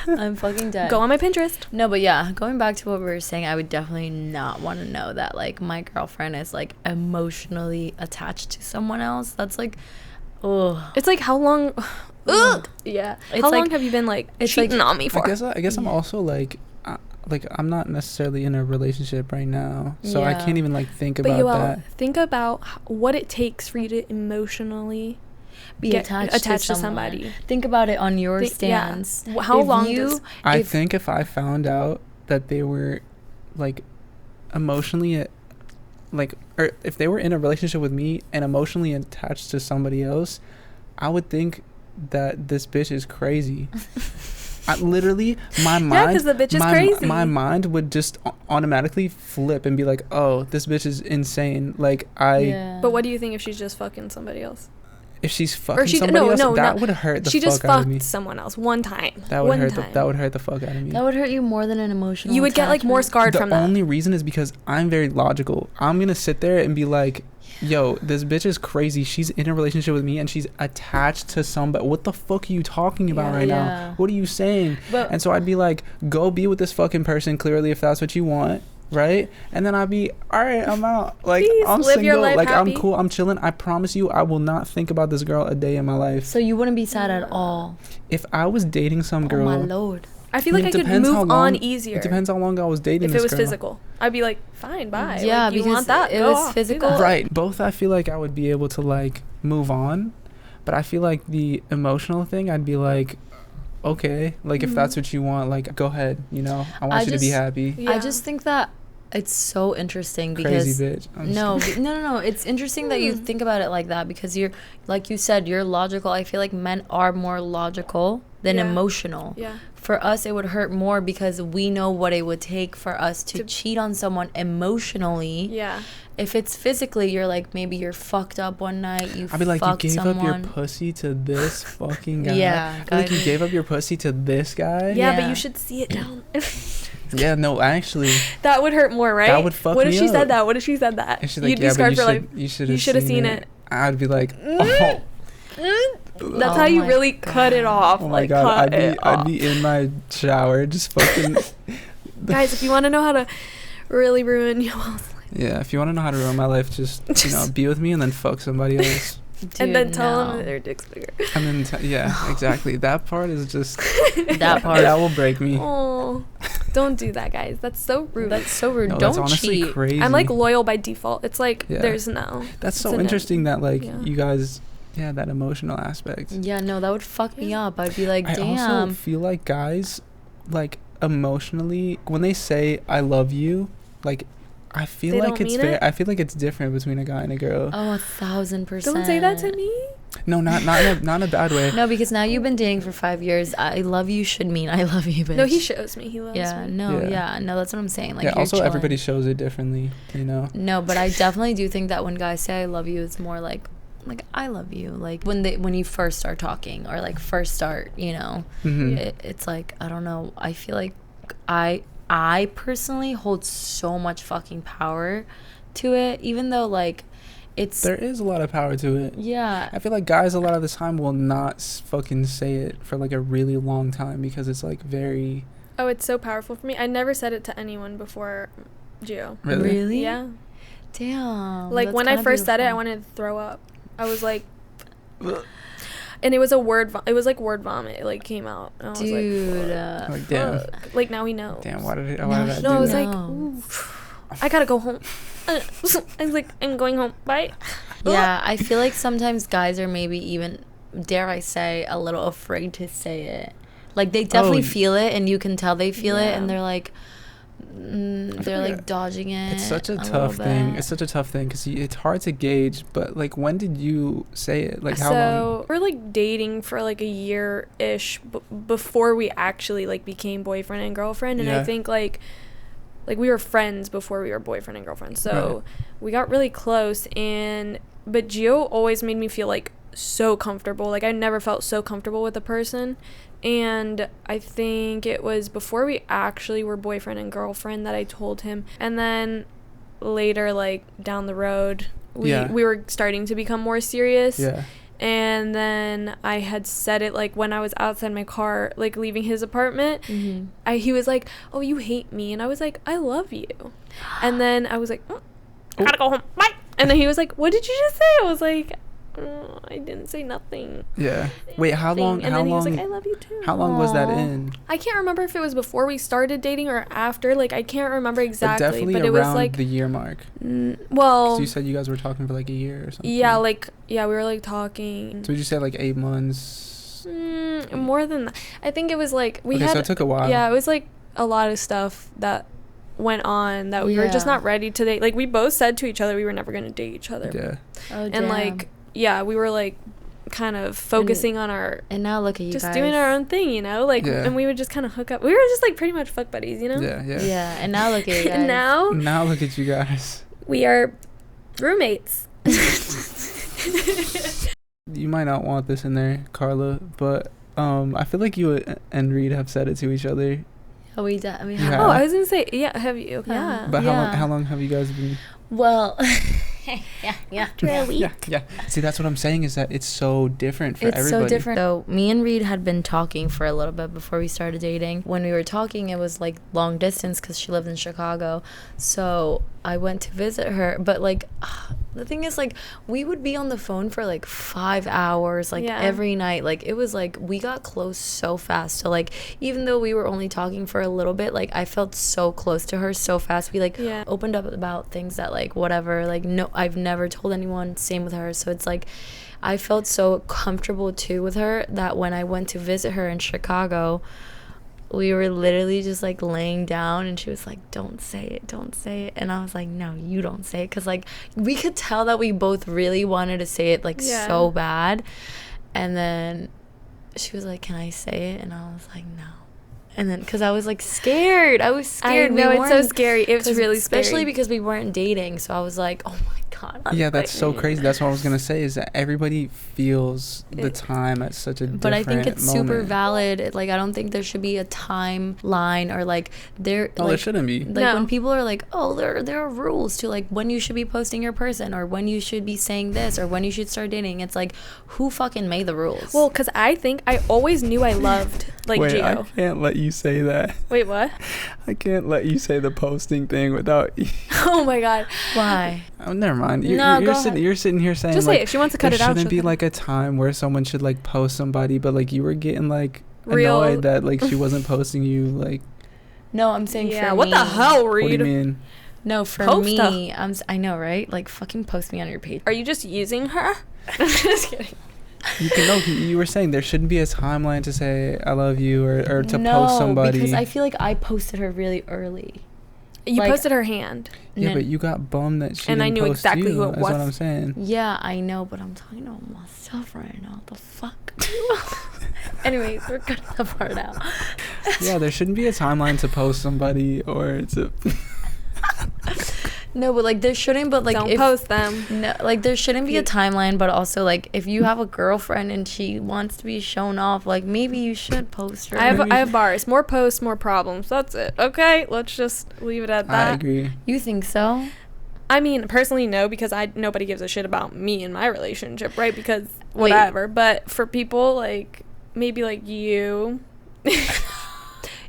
Speaker 1: I'm fucking dead.
Speaker 3: Go on my Pinterest.
Speaker 1: No, but yeah, going back to what we were saying, I would definitely not want to know that like my girlfriend is like emotionally attached to someone else. That's like, oh,
Speaker 3: It's like how long?
Speaker 1: Ugh.
Speaker 3: Yeah.
Speaker 1: It's
Speaker 3: How long
Speaker 1: like-
Speaker 3: have you been like
Speaker 1: it's
Speaker 3: cheating
Speaker 1: like-
Speaker 3: on me for?
Speaker 2: I guess I'm also like I'm not necessarily in a relationship right now, so I
Speaker 1: Yeah.
Speaker 2: can't even like think
Speaker 3: But
Speaker 2: about
Speaker 3: you
Speaker 2: that.
Speaker 3: think about what it takes for you to emotionally
Speaker 1: be
Speaker 3: get
Speaker 1: attached to
Speaker 3: someone.
Speaker 1: somebody. Think about it on your
Speaker 3: Yeah.
Speaker 1: stance.
Speaker 3: How
Speaker 1: If
Speaker 3: long
Speaker 1: you,
Speaker 3: does
Speaker 2: I think if I found out that they were like emotionally like, or if they were in a relationship with me and emotionally attached to somebody else, I would think that this bitch is crazy. Literally, my mind.
Speaker 3: Yeah, 'cause the bitch is crazy.
Speaker 2: My mind would just automatically flip and be like, "Oh, this bitch is insane." Like
Speaker 3: But what do you think if she's just fucking somebody else?
Speaker 2: if she's fucking
Speaker 3: she-
Speaker 2: somebody
Speaker 3: no,
Speaker 2: else,
Speaker 3: no,
Speaker 2: that
Speaker 3: no.
Speaker 2: would hurt the
Speaker 3: She
Speaker 2: fuck
Speaker 3: just
Speaker 2: out of me.
Speaker 3: fucked someone else one time.
Speaker 2: That would
Speaker 3: one
Speaker 2: hurt.
Speaker 3: time.
Speaker 2: That would hurt the fuck out of me.
Speaker 1: That would hurt you more than an emotional.
Speaker 3: You would get like more
Speaker 1: attachment.
Speaker 3: scarred
Speaker 2: The
Speaker 3: from that.
Speaker 2: only reason is because I'm very logical. I'm gonna sit there and be like, yo, this bitch is crazy. She's in a relationship with me and she's attached to somebody. What the fuck are you talking about
Speaker 3: Yeah.
Speaker 2: right
Speaker 1: Yeah.
Speaker 2: now? What are you saying?
Speaker 1: But
Speaker 2: And so I'd be like, go be with this fucking person, clearly, if that's what you want, right? And then I'd be, all right, I'm out. Like,
Speaker 3: Please,
Speaker 2: I'm
Speaker 3: live your
Speaker 2: single.
Speaker 3: life
Speaker 2: Like,
Speaker 3: happy.
Speaker 2: I'm cool. I'm chilling. I promise you, I will not think about this girl a day in my life.
Speaker 1: so you wouldn't be sad at all.
Speaker 2: If I was dating some girl,
Speaker 1: Oh my lord.
Speaker 3: I feel like I
Speaker 2: it
Speaker 3: could
Speaker 2: depends how
Speaker 3: move
Speaker 2: long-
Speaker 3: on easier.
Speaker 2: It depends how long I was dating
Speaker 3: if
Speaker 2: this
Speaker 3: it was
Speaker 2: girl.
Speaker 3: physical. I'd be like, fine, bye.
Speaker 1: Yeah,
Speaker 3: like, you
Speaker 1: because
Speaker 3: want that?
Speaker 1: it
Speaker 3: Go
Speaker 1: was
Speaker 3: off, do
Speaker 1: physical.
Speaker 3: that.
Speaker 2: Right. Both I feel like I would be able to like move on, but I feel like the emotional thing I'd be like, okay, like if that's what you want, like go ahead, you know. I want you to be
Speaker 1: just-
Speaker 2: happy.
Speaker 3: Yeah.
Speaker 1: I just think that It's so interesting because
Speaker 2: Crazy bitch.
Speaker 1: no. It's interesting that you think about it like that, because you're, like you said, you're logical. I feel like men are more logical than emotional.
Speaker 3: Yeah.
Speaker 1: For us, it would hurt more because we know what it would take for us to cheat on someone emotionally.
Speaker 3: Yeah.
Speaker 1: If it's physically, you're like, maybe you're fucked up one night,
Speaker 2: I'd be like, you gave
Speaker 1: someone.
Speaker 2: up your pussy to this fucking guy.
Speaker 1: Yeah.
Speaker 2: Like, you gave up your pussy to this guy.
Speaker 3: Yeah, but you should see it down.
Speaker 2: Yeah, no, actually.
Speaker 3: That would hurt more, right?
Speaker 2: That would fuck me up.
Speaker 3: What if she said that? What if she said that?
Speaker 2: And she's like,
Speaker 3: You'd be scarred for life.
Speaker 2: you should
Speaker 3: have seen it.
Speaker 2: I'd be like, oh.
Speaker 3: That's how you really cut it off.
Speaker 2: Oh my God, I'd be in my shower just fucking.
Speaker 3: Guys, if you want to know how to really ruin your life.
Speaker 2: Yeah, if you want to know how to ruin my life, just be with me and then fuck somebody else.
Speaker 1: Dude,
Speaker 3: and then tell them that their dick's bigger.
Speaker 2: And then yeah, exactly. That part is just
Speaker 1: that part
Speaker 2: that will break me.
Speaker 3: Oh, don't do that, guys. That's so rude.
Speaker 1: That's so rude.
Speaker 2: No,
Speaker 1: Don't
Speaker 2: that's honestly
Speaker 1: cheat.
Speaker 2: crazy.
Speaker 3: I'm like loyal by default. It's like there's
Speaker 2: That's so interesting that like you guys, that emotional aspect.
Speaker 1: Yeah, no, that would fuck me up. I'd be like,
Speaker 2: I
Speaker 1: damn.
Speaker 2: also feel like guys, like emotionally, when they say "I love you," like. I feel like I feel like it's different between a guy and a girl.
Speaker 1: Oh, 1,000%.
Speaker 3: Don't say that to me.
Speaker 2: No, not in a bad way.
Speaker 1: No, because now you've been dating for 5 years. I love you should mean I love you, bitch.
Speaker 3: No, he shows me he loves me.
Speaker 1: No, that's what I'm saying. Like,
Speaker 2: also chilling. Everybody shows it differently,
Speaker 1: No, but I definitely do think that when guys say I love you, it's more like I love you. Like when you first start talking or like first start, it's like, I don't know. I feel like I personally hold so much fucking power to it, even though like there is a lot of power to it. Yeah.
Speaker 2: I feel like guys a lot of the time will not fucking say it for like a really long time because it's like very...
Speaker 3: Oh, it's so powerful for me. I never said it to anyone before Gio.
Speaker 2: Really?
Speaker 3: Yeah.
Speaker 1: Damn.
Speaker 3: Like when I first said it, I wanted to throw up. I was like... And it was it was like word vomit. It like came out. And I was
Speaker 1: Dude.
Speaker 3: like
Speaker 2: damn.
Speaker 3: Like now we know.
Speaker 2: Damn, why did I do that?
Speaker 3: No, I was like, ooh, I gotta go home. I was like, I'm going home. Bye.
Speaker 1: Yeah, I feel like sometimes guys are maybe even, dare I say, a little afraid to say it. Like they definitely feel it, and you can tell they feel it, and they're like, dodging it.
Speaker 2: It's such a tough thing. It's such a tough thing because it's hard to gauge. But like, when did you say it? Like, how long?
Speaker 3: We're like dating for like a year-ish before we actually like became boyfriend and girlfriend. And I think like we were friends before we were boyfriend and girlfriend. So we got really close. But Gio always made me feel like so comfortable. Like I never felt so comfortable with a person. And I think it was before we actually were boyfriend and girlfriend that I told him. And then later, like down the road, we were starting to become more serious. Yeah. And then I had said it like when I was outside my car, like leaving his apartment. Mm-hmm. He was like, "Oh, you hate me," and I was like, "I love you." And then I was like, "I gotta go home. Bye." And then he was like, "What did you just say?" I was like, I didn't say nothing.
Speaker 2: Yeah. Wait, how long?
Speaker 3: And then he was like, I love you too.
Speaker 2: How long was that in?
Speaker 3: I can't remember if it was before we started dating or after. Like, I can't remember exactly.
Speaker 2: But definitely
Speaker 3: it
Speaker 2: around
Speaker 3: was like
Speaker 2: the year mark.
Speaker 3: Well.
Speaker 2: 'Cause you said you guys were talking for like a year or something.
Speaker 3: Yeah, we were like talking.
Speaker 2: So would you say like 8 months?
Speaker 3: More than that. I think it was like
Speaker 2: so it took a while.
Speaker 3: Yeah, it was like a lot of stuff that went on that we were just not ready to date. Like, we both said to each other we were never going to date each other.
Speaker 2: Yeah.
Speaker 1: Oh,
Speaker 3: and
Speaker 1: damn.
Speaker 3: like, yeah, we were like kind of focusing on our...
Speaker 1: And now look at you
Speaker 3: just
Speaker 1: guys.
Speaker 3: doing our own thing, you know? Like, and we would just kind of hook up. We were just like pretty much fuck buddies, you know?
Speaker 2: Yeah, yeah.
Speaker 1: Yeah, and now look at you guys.
Speaker 2: Now look at you guys.
Speaker 3: We are roommates.
Speaker 2: You might not want this in there, Carla, but I feel like you and Reed have said it to each other.
Speaker 1: Oh, we
Speaker 3: have. Oh, I was gonna say, yeah, have you? Okay.
Speaker 1: Yeah.
Speaker 2: But how long have you guys been?
Speaker 1: Well, after a week.
Speaker 2: Yeah. See, that's what I'm saying, is that it's so different for everybody. It's so different.
Speaker 1: So me and Reed had been talking for a little bit before we started dating. When we were talking, it was like long distance because she lived in Chicago. So I went to visit her, but like the thing is, like, we would be on the phone for like 5 hours, like every night. Like, it was like we got close so fast. So like, even though we were only talking for a little bit, like I felt so close to her so fast. We like opened up about things that like whatever, like no, I've never told anyone. Same with her. So it's like I felt so comfortable too with her that when I went to visit her in Chicago, we were literally just like laying down, and she was like, don't say it, and I was like, no, you don't say it, because like we could tell that we both really wanted to say it like so bad. And then she was like, can I say it? And I was like, no. And then because I was like scared, I
Speaker 3: know, it's so scary. It was really scary,
Speaker 1: especially because we weren't dating. So I was like, oh my god.
Speaker 2: Yeah, that's so crazy. That's what I was gonna say, is that everybody feels the time at such a different
Speaker 1: but I think it's
Speaker 2: moment.
Speaker 1: super valid. Like, I don't think there should be a timeline, or like there
Speaker 2: there shouldn't be.
Speaker 1: Like when people are like, oh, there are rules to like when you should be posting your person, or when you should be saying this, or when you should start dating. It's like, who fucking made the rules?
Speaker 3: Well, because I think I always knew I loved like
Speaker 2: Wait,
Speaker 3: Gio.
Speaker 2: I can't let you say that.
Speaker 3: Wait, what?
Speaker 2: I can't let you say the posting thing without.
Speaker 3: Oh my god.
Speaker 1: Why?
Speaker 2: Oh, never mind. You're sitting here saying,
Speaker 3: just
Speaker 2: like,
Speaker 3: say it. If she wants to cut it out,
Speaker 2: there shouldn't be like a time where someone should like post somebody, but like you were getting like annoyed that like she wasn't posting you. Like,
Speaker 1: no, I'm saying for
Speaker 3: what
Speaker 1: me.
Speaker 3: the hell, Reed?
Speaker 2: What do you mean?
Speaker 1: No, for me, I know, right? Like, fucking post me on your page.
Speaker 3: Are you just using her? I'm just kidding.
Speaker 2: You were saying there shouldn't be a timeline to say I love you, or to post somebody.
Speaker 1: No, because I feel like I posted her really early.
Speaker 3: You
Speaker 1: like,
Speaker 3: posted her hand.
Speaker 2: Yeah, but you got bummed that she
Speaker 3: and
Speaker 2: didn't
Speaker 3: I knew
Speaker 2: post
Speaker 3: exactly
Speaker 2: you,
Speaker 3: who it
Speaker 2: is
Speaker 3: was.
Speaker 2: what I'm saying.
Speaker 1: Yeah, I know, but I'm talking about myself right now. The fuck? Anyways, we're cutting that part out.
Speaker 2: Yeah, there shouldn't be a timeline to post somebody or to...
Speaker 1: No, but like there shouldn't, but like
Speaker 3: don't post them.
Speaker 1: No, like there shouldn't be a timeline, but also like if you have a girlfriend and she wants to be shown off, like maybe you should post her.
Speaker 3: I have bars. More posts, more problems. That's it. Okay, let's just leave it at that.
Speaker 2: I agree.
Speaker 1: You think so?
Speaker 3: I mean, personally, no, because nobody gives a shit about me and my relationship, right? Because whatever. But for people like maybe like you,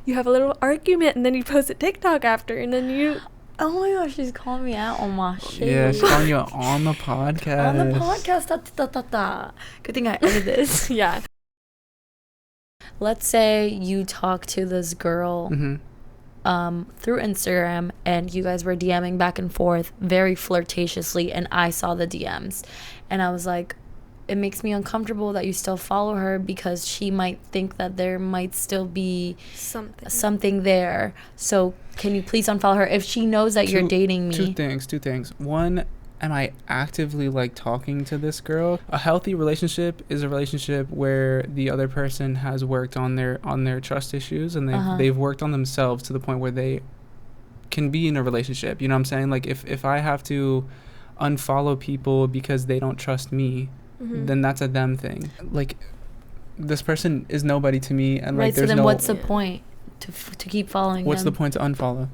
Speaker 3: you have a little argument and then you post a TikTok after, and then you.
Speaker 1: Oh my gosh, she's calling me out on my shit.
Speaker 2: Yeah, she's calling you out on the podcast.
Speaker 1: On the podcast. Good thing I edited this.
Speaker 3: Yeah.
Speaker 1: Let's say you talk to this girl through Instagram, and you guys were DMing back and forth very flirtatiously, and I saw the DMs, and I was like, it makes me uncomfortable that you still follow her, because she might think that there might still be something there. So can you please unfollow her if she knows that you're dating me?
Speaker 2: Two things. One, am I actively like talking to this girl? A healthy relationship is a relationship where the other person has worked on their trust issues, and they've worked on themselves to the point where they can be in a relationship. You know what I'm saying? Like if I have to unfollow people because they don't trust me, then that's a them thing. Like, this person is nobody to me, and like there's
Speaker 1: so then
Speaker 2: no...
Speaker 1: what's the point to keep following
Speaker 2: What's
Speaker 1: them?
Speaker 2: the point to unfollow?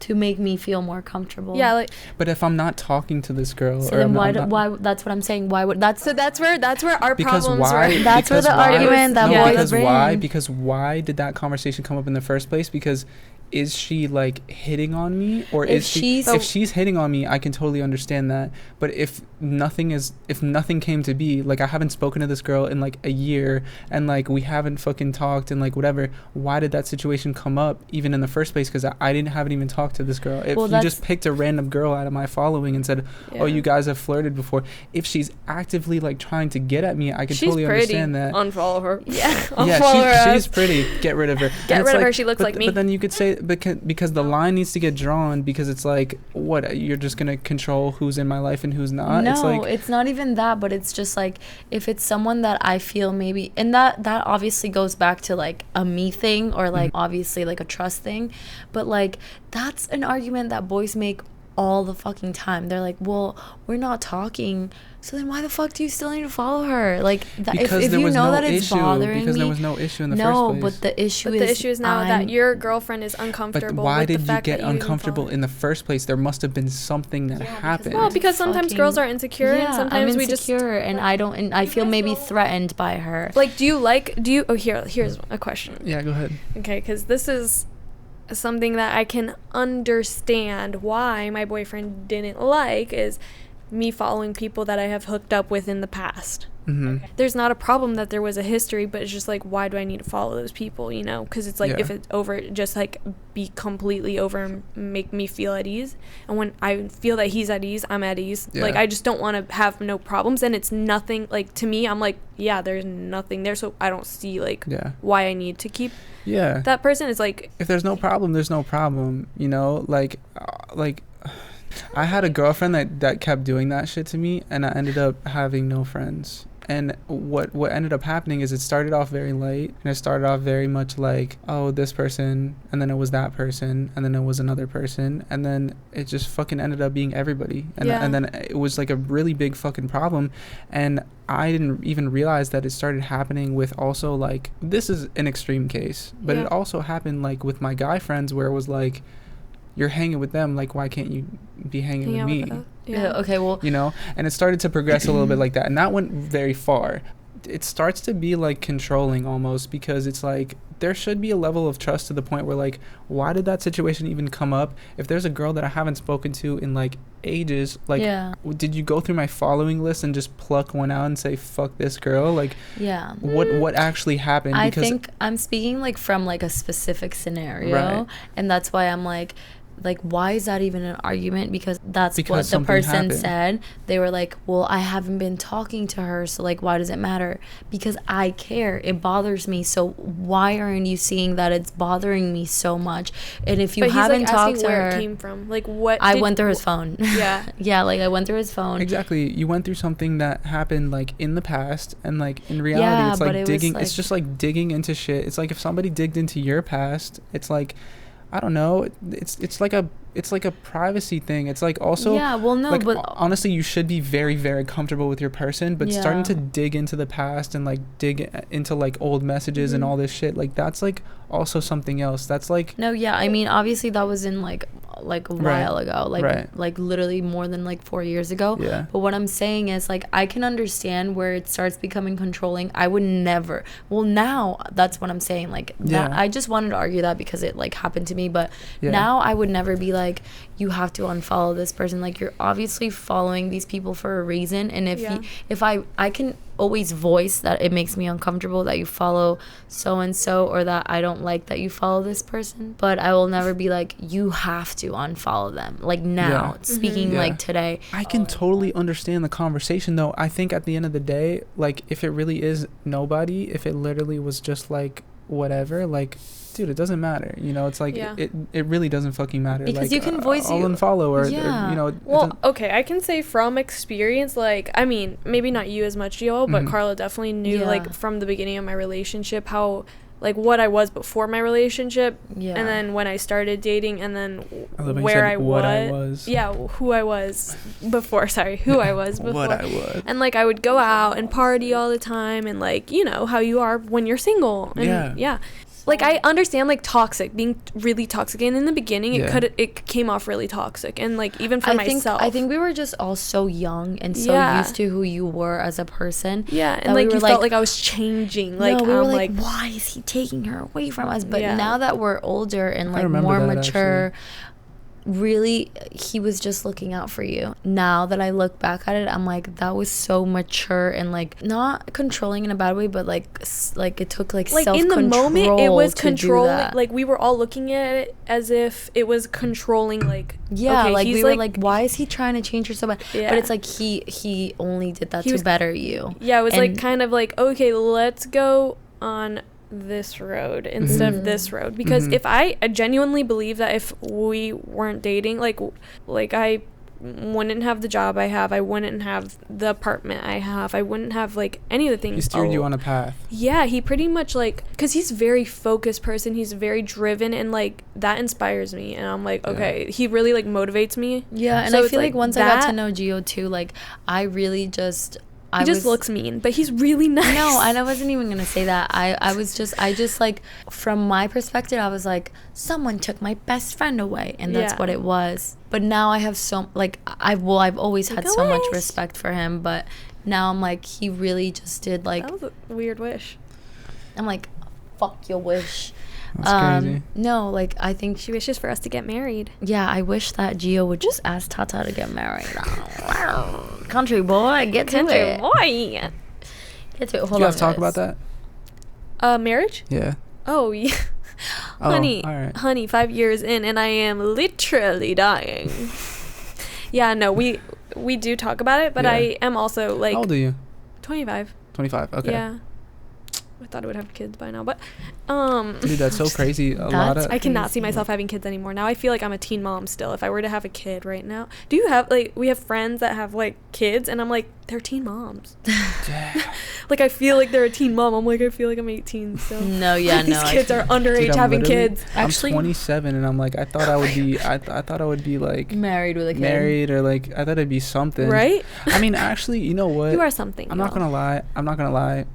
Speaker 1: To make me feel more comfortable.
Speaker 3: Yeah, like.
Speaker 2: But if I'm not talking to this girl,
Speaker 1: so then why? That's what I'm saying. Why would that's
Speaker 3: where our problems were.
Speaker 1: That's where the argument that boys bring.
Speaker 2: Why? Because why did that conversation come up in the first place? Because is she like hitting on me, or if she's hitting on me, I can totally understand that. But if nothing came to be, like I haven't spoken to this girl in like a year, and like we haven't fucking talked and like whatever, why did that situation come up even in the first place? Because haven't even talked to this girl. If you just picked a random girl out of my following and said, oh, you guys have flirted before, if she's actively like trying to get at me, I can totally understand that.
Speaker 3: Unfollow her.
Speaker 2: She's pretty. Get rid of her.
Speaker 3: Get rid of her. She looks like me.
Speaker 2: But then you could say, because the line needs to get drawn, because it's like, what, you're just gonna control who's in my life and who's not?
Speaker 1: No, it's not even that, but it's just like, if it's someone that I feel maybe, and that obviously goes back to like a me thing, or like obviously like a trust thing, but like that's an argument that boys make all the fucking time. They're like, well, we're not talking, so then why the fuck do you still need to follow her? Like, if you know that it's bothering me.
Speaker 2: Because there was no issue in the first place.
Speaker 1: No, but the issue is
Speaker 3: now that your girlfriend is uncomfortable.
Speaker 2: But why
Speaker 3: with
Speaker 2: did
Speaker 3: the
Speaker 2: you
Speaker 3: fact
Speaker 2: get
Speaker 3: that
Speaker 2: uncomfortable in the first place? There must have been something that happened.
Speaker 3: Well, because sometimes girls are insecure, and sometimes
Speaker 1: I'm insecure, and I feel maybe threatened by her.
Speaker 3: Like, here's a question.
Speaker 2: Yeah, go ahead.
Speaker 3: Okay, because this is something that I can understand why my boyfriend didn't like, is me following people that I have hooked up with in the past.
Speaker 2: Mm-hmm.
Speaker 3: There's not a problem that there was a history, but it's just like, why do I need to follow those people, you know? Because it's like,
Speaker 2: Yeah.
Speaker 3: if it's over, just like be completely over and make me feel at ease. And when I feel that he's at ease, I'm at ease.
Speaker 2: Yeah.
Speaker 3: Like, I just don't want to have no problems. And it's nothing, like, to me, I'm like, yeah, there's nothing there. So I don't see, like,
Speaker 2: Yeah.
Speaker 3: why I need to keep
Speaker 2: Yeah.
Speaker 3: that person. It's like,
Speaker 2: If there's no problem, there's no problem, you know? Like I had a girlfriend that kept doing that shit to me, and I ended up having no friends. And what ended up happening is it started off very light, and it started off very much like, oh, this person, and then it was that person, and then it was another person, and then it just fucking ended up being everybody. And,
Speaker 3: Yeah.
Speaker 2: and then it was like a really big fucking problem. And I didn't even realize that it started happening with also, like, this is an extreme case, but
Speaker 3: Yeah.
Speaker 2: it also happened like with my guy friends, where it was like, you're hanging with them, like, why can't you be hanging
Speaker 3: hang
Speaker 2: with
Speaker 3: out
Speaker 2: me?
Speaker 3: with us.
Speaker 1: Yeah. Okay. Well.
Speaker 2: You know? And it started to progress a little bit like that, and that went very far. It starts to be like controlling almost, because it's like there should be a level of trust to the point where, like, why did that situation even come up? If there's a girl that I haven't spoken to in like ages, like,
Speaker 1: Yeah.
Speaker 2: did you go through my following list and just pluck one out and say fuck this girl? Like,
Speaker 1: Yeah.
Speaker 2: what actually happened?
Speaker 1: I
Speaker 2: Because
Speaker 1: think I'm speaking like from like a specific scenario,
Speaker 2: Right.
Speaker 1: and that's why I'm like, why is that even an argument? Because that's what the
Speaker 2: something
Speaker 1: person
Speaker 2: happened.
Speaker 1: said. They were like, well, I haven't been talking to her, so like, why does it matter? Because I care. It bothers me. So why aren't you seeing that it's bothering me so much? And if you
Speaker 3: but he's
Speaker 1: haven't
Speaker 3: like
Speaker 1: talked
Speaker 3: asking
Speaker 1: to
Speaker 3: where
Speaker 1: her,
Speaker 3: it came from. Like, what?
Speaker 1: I went through his phone.
Speaker 3: Yeah.
Speaker 1: Yeah, like I went through his phone.
Speaker 2: Exactly. You went through something that happened like in the past, and like in reality,
Speaker 1: Yeah,
Speaker 2: it's
Speaker 1: but
Speaker 2: like
Speaker 1: it was,
Speaker 2: digging.
Speaker 1: like-
Speaker 2: It's just like digging into shit. It's like if somebody digged into your past, it's like, I don't know. It's like a privacy thing. It's like also,
Speaker 1: Yeah, well, no,
Speaker 2: like,
Speaker 1: but
Speaker 2: honestly, you should be very, very comfortable with your person, but starting
Speaker 1: Yeah.
Speaker 2: to dig into the past and like dig into like old messages and
Speaker 3: Mhm.
Speaker 2: all this shit, like that's like also something else. That's like,
Speaker 1: no, yeah, I mean, obviously that was in like a
Speaker 2: Right.
Speaker 1: while ago, like
Speaker 2: Right.
Speaker 1: like literally more than like 4 years ago.
Speaker 2: yeah,
Speaker 1: But what I'm saying is, like, I can understand where it starts becoming controlling. I would never. Well, now that's what I'm saying. Like, that,
Speaker 2: Yeah.
Speaker 1: I just wanted to argue that because it like happened to me. But
Speaker 2: Yeah.
Speaker 1: now I would never be like, you have to unfollow this person. Like, you're obviously following these people for a reason. And if
Speaker 3: Yeah.
Speaker 1: if I can always voice that it makes me uncomfortable that you follow so and so, or that I don't like that you follow this person, but I will never be like, you have to unfollow them. Like, now,
Speaker 2: Yeah.
Speaker 1: speaking
Speaker 2: Yeah.
Speaker 1: like today.
Speaker 2: I can totally understand the conversation, though. I think at the end of the day, like, if it really is nobody, if it literally was just like whatever, like, dude, it doesn't matter. You know, it's like,
Speaker 3: Yeah.
Speaker 2: it really doesn't fucking matter.
Speaker 1: Because
Speaker 2: like,
Speaker 1: you can voice
Speaker 2: I'll
Speaker 1: you-
Speaker 2: unfollow or
Speaker 1: Yeah.
Speaker 2: you know. it
Speaker 3: Well,
Speaker 2: doesn't-
Speaker 3: okay, I can say from experience, like, I mean, maybe not you as much, Joel, but
Speaker 2: Mhm.
Speaker 3: Carla definitely knew,
Speaker 1: Yeah.
Speaker 3: like, from the beginning of my relationship, how, like, what I was before my relationship,
Speaker 1: Yeah.
Speaker 3: and then when I started dating, and then
Speaker 2: I love when you
Speaker 3: where
Speaker 2: said
Speaker 3: I
Speaker 2: what I
Speaker 3: was.
Speaker 2: was.
Speaker 3: Yeah, who I was before, sorry, who I was before.
Speaker 2: What I was.
Speaker 3: And, like, I would go out and party all the time, and, like, you know, how you are when you're single. And,
Speaker 2: Yeah.
Speaker 3: Like, I understand, like, toxic, being really toxic. And in the beginning,
Speaker 2: Yeah.
Speaker 3: it came off really toxic. And, like, even for
Speaker 1: I
Speaker 3: myself.
Speaker 1: think we were just all so young and so
Speaker 3: Yeah.
Speaker 1: used to who you were as a person.
Speaker 3: Yeah,
Speaker 1: that
Speaker 3: and,
Speaker 1: we
Speaker 3: like,
Speaker 1: were
Speaker 3: you felt like I was changing. Like,
Speaker 1: no, we were
Speaker 3: I'm
Speaker 1: like, why is he taking her away from us? But
Speaker 3: Yeah.
Speaker 1: now that we're older and
Speaker 2: I
Speaker 1: like
Speaker 2: remember
Speaker 1: more
Speaker 2: that,
Speaker 1: mature, really, he was just looking out for you. Now that I look back at it, I'm like, that was so mature and like not controlling in a bad way, but like it took like
Speaker 3: in
Speaker 1: self-control
Speaker 3: the moment, it was
Speaker 1: to do
Speaker 3: controlling.
Speaker 1: that.
Speaker 3: Like, we were all looking at it as if it was controlling, like,
Speaker 1: Yeah,
Speaker 3: okay,
Speaker 1: like
Speaker 3: he's
Speaker 1: we were like, why is he trying to change her so bad?
Speaker 3: Yeah.
Speaker 1: But it's like he only did that
Speaker 3: He
Speaker 1: to
Speaker 3: was-
Speaker 1: better you.
Speaker 3: yeah, it was like
Speaker 1: and-
Speaker 3: kind of like, okay, let's go on this road instead
Speaker 1: Mhm.
Speaker 3: of this road, because
Speaker 2: Mhm.
Speaker 3: if I genuinely believe that if we weren't dating, like I wouldn't have the job I have, I wouldn't have the apartment I have, I wouldn't have like any of the things.
Speaker 2: He steered you on a path.
Speaker 3: Yeah, he pretty much like, because he's a very focused person, he's very driven, and like that inspires me, and I'm like,
Speaker 2: Yeah.
Speaker 3: okay, he really like motivates me.
Speaker 1: Yeah, and
Speaker 3: So
Speaker 1: I
Speaker 3: it's
Speaker 1: feel like once I got to
Speaker 3: that-
Speaker 1: know Gio too, like I really just
Speaker 3: He just looks mean, but he's really nice.
Speaker 1: No, and I wasn't even gonna say that. I just like, from my perspective, I was like, someone took my best friend away, and that's
Speaker 3: Yeah.
Speaker 1: what it was. But now I have so like I've always had so much
Speaker 3: wish.
Speaker 1: respect for him, but now I'm like, he really just did like,
Speaker 3: That was a weird wish.
Speaker 1: I'm like, fuck your wish.
Speaker 2: That's crazy.
Speaker 1: No, like I think
Speaker 3: She wishes for us to get married.
Speaker 1: yeah, I wish that Gio would just ask Tata to get married. Country boy, get to it.
Speaker 3: Boy.
Speaker 1: Get to it. Hold
Speaker 2: Did
Speaker 1: on.
Speaker 2: you guys talk
Speaker 1: guys.
Speaker 2: about that?
Speaker 3: Marriage?
Speaker 2: Yeah.
Speaker 3: Oh, yeah.
Speaker 2: Oh,
Speaker 3: Honey,
Speaker 2: all right.
Speaker 3: honey, 5 years in and I am literally dying. Yeah, no, we do talk about it, but
Speaker 2: Yeah.
Speaker 3: I am also like
Speaker 2: How old are you?
Speaker 3: 25.
Speaker 2: 25. Okay.
Speaker 3: Yeah. I thought I would have kids by now, but
Speaker 2: Dude, that's so crazy.
Speaker 3: I cannot see myself having kids anymore. Now I feel like I'm a teen mom still. If I were to have a kid right now. Do you have like we have friends that have like kids and I'm like they're teen moms. Like I feel like they're a teen mom. I'm like I feel like I'm 18 still.
Speaker 1: No, yeah,
Speaker 3: These
Speaker 1: no.
Speaker 3: kids are underage
Speaker 2: Dude, I'm
Speaker 3: having
Speaker 2: literally-
Speaker 3: kids.
Speaker 2: I'm
Speaker 1: Actually-
Speaker 2: 27 and I'm like I thought I would be I thought I would be like
Speaker 1: married with a kid.
Speaker 2: married or like I thought it'd be something.
Speaker 3: Right?
Speaker 2: I mean, actually, you know what?
Speaker 3: You are something.
Speaker 2: I'm not
Speaker 3: y'all.
Speaker 2: gonna lie.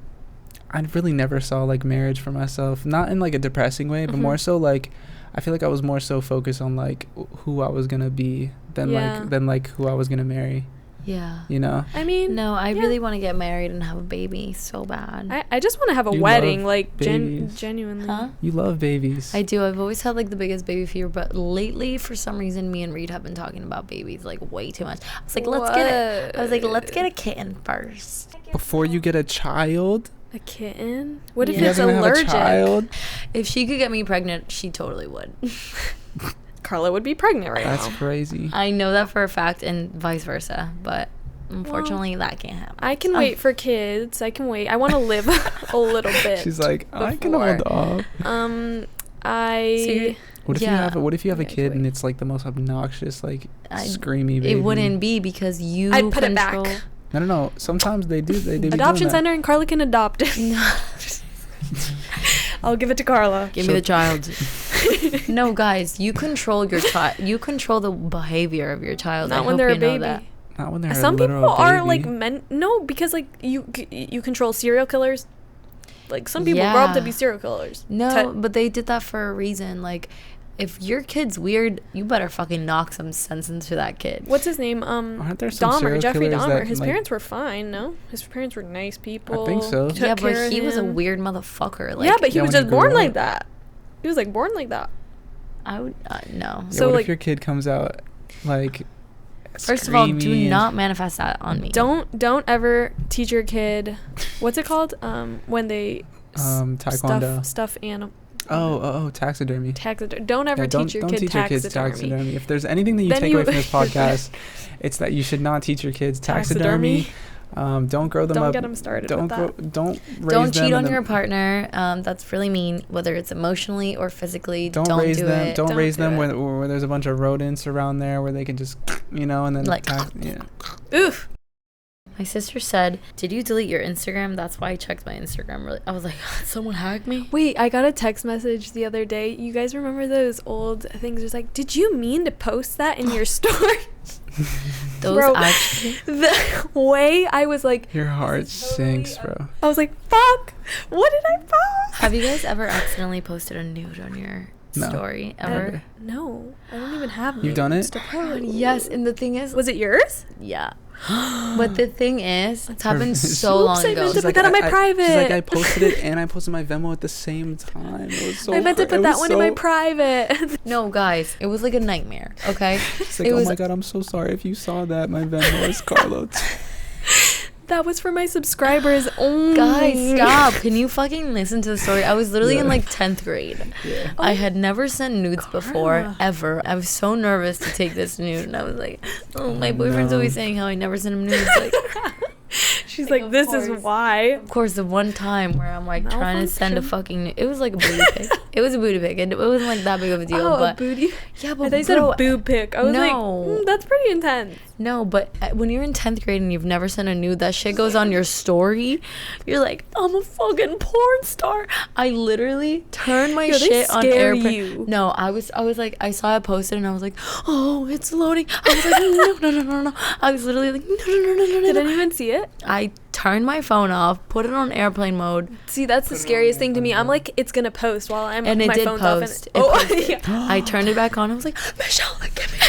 Speaker 2: I really never saw like marriage for myself. Not in like a depressing way, but more so like I feel like I was more so focused on like who I was gonna be than
Speaker 3: Yeah.
Speaker 2: like who I was gonna marry.
Speaker 1: Yeah.
Speaker 2: You know?
Speaker 3: I mean,
Speaker 1: No, I
Speaker 3: yeah.
Speaker 1: really want to get married and have a baby so bad.
Speaker 3: I just want to have a
Speaker 2: You
Speaker 3: wedding,
Speaker 2: love
Speaker 3: like
Speaker 2: babies.
Speaker 3: genuinely.
Speaker 1: Huh?
Speaker 2: You love babies.
Speaker 1: I do. I've always had like the biggest baby fear, but lately, for some reason, me and Reed have been talking about babies like way too much. I was like, let's get it. I was like, let's get a kitten first.
Speaker 2: Before you get a child,
Speaker 3: A kitten? What if
Speaker 1: Yeah.
Speaker 2: you
Speaker 3: it's
Speaker 2: guys are gonna have a
Speaker 3: allergic?
Speaker 2: child.
Speaker 1: If she could get me pregnant, she totally would.
Speaker 3: Carla would be pregnant right
Speaker 2: That's
Speaker 3: now.
Speaker 2: crazy.
Speaker 1: I know that for a fact, and vice versa. But unfortunately, that can't happen.
Speaker 3: I can wait for kids. I can wait. I want to live a little bit.
Speaker 2: She's like, I can
Speaker 3: before.
Speaker 2: hold off.
Speaker 3: I
Speaker 2: What if
Speaker 1: Yeah.
Speaker 2: you have a
Speaker 3: Yeah,
Speaker 2: kid and
Speaker 3: wait.
Speaker 2: it's like the most obnoxious, like
Speaker 1: I-
Speaker 2: screamy baby?
Speaker 1: It wouldn't be because you
Speaker 3: I'd put it back.
Speaker 1: control.
Speaker 2: No. Sometimes they do. They be
Speaker 3: adoption
Speaker 2: doing that.
Speaker 3: center and Carla can adopt it. I'll give it to Carla.
Speaker 1: Give me the child. No, guys, you control your child. You control the behavior of your child.
Speaker 3: Not
Speaker 1: I
Speaker 3: when
Speaker 1: hope
Speaker 3: they're
Speaker 1: you
Speaker 3: a
Speaker 1: know
Speaker 3: baby.
Speaker 1: that.
Speaker 2: Not when they're
Speaker 3: Some
Speaker 2: a
Speaker 3: people
Speaker 2: literal
Speaker 3: are like
Speaker 2: baby.
Speaker 3: no, because like you control serial killers. Like some people grow up to
Speaker 1: Yeah.
Speaker 3: be serial killers.
Speaker 1: No, but they did that for a reason. Like, if your kid's weird, you better fucking knock some sense into that kid.
Speaker 3: What's his name?
Speaker 2: Aren't there some
Speaker 3: Dahmer,
Speaker 2: serial
Speaker 3: Jeffrey
Speaker 2: killers
Speaker 3: Dahmer.
Speaker 2: that,
Speaker 3: His
Speaker 2: like-
Speaker 3: parents were fine, no? His parents were nice people.
Speaker 2: I think so.
Speaker 3: took
Speaker 1: Yeah,
Speaker 3: care
Speaker 1: but
Speaker 3: of
Speaker 1: he was a
Speaker 3: him.
Speaker 1: weird motherfucker. Like,
Speaker 3: yeah, but he
Speaker 2: Yeah,
Speaker 3: was
Speaker 2: when he
Speaker 3: just born
Speaker 2: grew
Speaker 3: like
Speaker 2: up.
Speaker 3: that. He was like born like that.
Speaker 1: I would no.
Speaker 2: Yeah,
Speaker 3: So,
Speaker 2: what
Speaker 3: like-
Speaker 2: if your kid comes out like?
Speaker 1: First of all, do
Speaker 2: screamy and-
Speaker 1: not manifest that on me.
Speaker 3: Don't ever teach your kid. What's it called? When they
Speaker 2: taekwondo.
Speaker 3: stuff animal.
Speaker 2: Oh, taxidermy.
Speaker 3: Taxidermy. Don't ever
Speaker 2: Yeah,
Speaker 3: teach your kid
Speaker 2: teach your kids
Speaker 3: taxidermy.
Speaker 2: taxidermy. If there's anything that you
Speaker 3: Then
Speaker 2: take
Speaker 3: you-
Speaker 2: away from this podcast, it's that you should not teach your kids taxidermy. Don't grow them
Speaker 3: Don't
Speaker 2: up.
Speaker 3: get them started
Speaker 2: Don't
Speaker 3: with that.
Speaker 2: don't raise
Speaker 1: Don't
Speaker 2: them
Speaker 1: cheat
Speaker 2: in
Speaker 1: on
Speaker 2: the-
Speaker 1: your partner. That's really mean, whether it's emotionally or physically.
Speaker 2: Don't
Speaker 1: Don't
Speaker 2: raise
Speaker 1: do
Speaker 2: them.
Speaker 1: it.
Speaker 2: Don't
Speaker 3: Don't
Speaker 2: raise
Speaker 3: do
Speaker 2: them
Speaker 3: it.
Speaker 2: where there's a bunch of rodents around there where they can just, and then
Speaker 1: Like-
Speaker 2: yeah.
Speaker 3: Oof.
Speaker 1: My sister said, "Did you delete your Instagram?" That's why I checked my Instagram. Really, I was like, "Someone hacked me."
Speaker 3: Wait, I got a text message the other day. You guys remember those old things? It's like, did you mean to post that in your story?
Speaker 1: Those
Speaker 3: Bro,
Speaker 1: actually.
Speaker 3: the way I was like,
Speaker 2: Your heart sinks, bro.
Speaker 3: I was like, fuck, what did I post?
Speaker 1: Have you guys ever accidentally posted a nude on your
Speaker 2: No.
Speaker 1: story ever?
Speaker 3: No, I don't even have.
Speaker 2: You've done it?
Speaker 1: Yes, and the thing is,
Speaker 3: Was it yours?
Speaker 1: yeah. But the thing is, it's happened
Speaker 2: Oops,
Speaker 1: so long
Speaker 3: I
Speaker 1: ago.
Speaker 3: meant to
Speaker 2: She's
Speaker 3: put that on my private.
Speaker 2: She's like, I posted it and I posted my Venmo at the same time. It was so.
Speaker 3: I meant to
Speaker 2: it
Speaker 3: put that
Speaker 2: was
Speaker 3: one in my
Speaker 2: so-
Speaker 3: private.
Speaker 1: No, guys, it was like a nightmare. Okay,
Speaker 2: She's like,
Speaker 1: it
Speaker 2: oh
Speaker 1: was
Speaker 2: my god, I'm so sorry if you saw that. My Venmo is Carlo.
Speaker 3: That was for my subscribers only.
Speaker 1: guys, stop. Can you fucking listen to the story? I was literally in
Speaker 2: Yeah.
Speaker 1: like 10th grade.
Speaker 2: Yeah.
Speaker 1: I had never sent nudes before,
Speaker 3: Carla.
Speaker 1: ever. I was so nervous to take this nude, and I was like, "Oh, my boyfriend's
Speaker 2: no.
Speaker 1: always saying how I never sent him nudes." Like,
Speaker 3: She's
Speaker 1: Like,
Speaker 3: like,
Speaker 1: of
Speaker 3: this is
Speaker 1: course.
Speaker 3: why.
Speaker 1: of course, the one time where I'm like trying to send a
Speaker 3: Malfunction.
Speaker 1: fucking nude, it was like a booty pic. It was a booty pic. It wasn't like that big of a deal,
Speaker 3: Oh, a
Speaker 1: but
Speaker 3: booty.
Speaker 1: yeah,
Speaker 3: I
Speaker 1: but
Speaker 3: thought you said
Speaker 1: bro,
Speaker 3: a boob pic. I was like,
Speaker 1: No.
Speaker 3: that's pretty intense.
Speaker 1: no, but when you're in 10th grade and you've never sent a nude, that shit goes on your story. You're like, I'm a fucking porn star. I literally turned my
Speaker 3: Yo, they
Speaker 1: shit on
Speaker 3: scare
Speaker 1: airplane.
Speaker 3: you.
Speaker 1: No, I was like, I saw it posted and I was like, oh, it's loading. I was like, no. I was literally like, no.
Speaker 3: Did anyone even see it?
Speaker 1: I turned my phone off, put it on airplane mode,
Speaker 3: See, that's the scariest thing to me. I'm like, it's gonna post while I'm
Speaker 1: and it
Speaker 3: my
Speaker 1: did
Speaker 3: phone's
Speaker 1: post.
Speaker 3: off.
Speaker 1: It posted.
Speaker 3: Yeah.
Speaker 1: I turned it back on. I was like, Michelle, give me.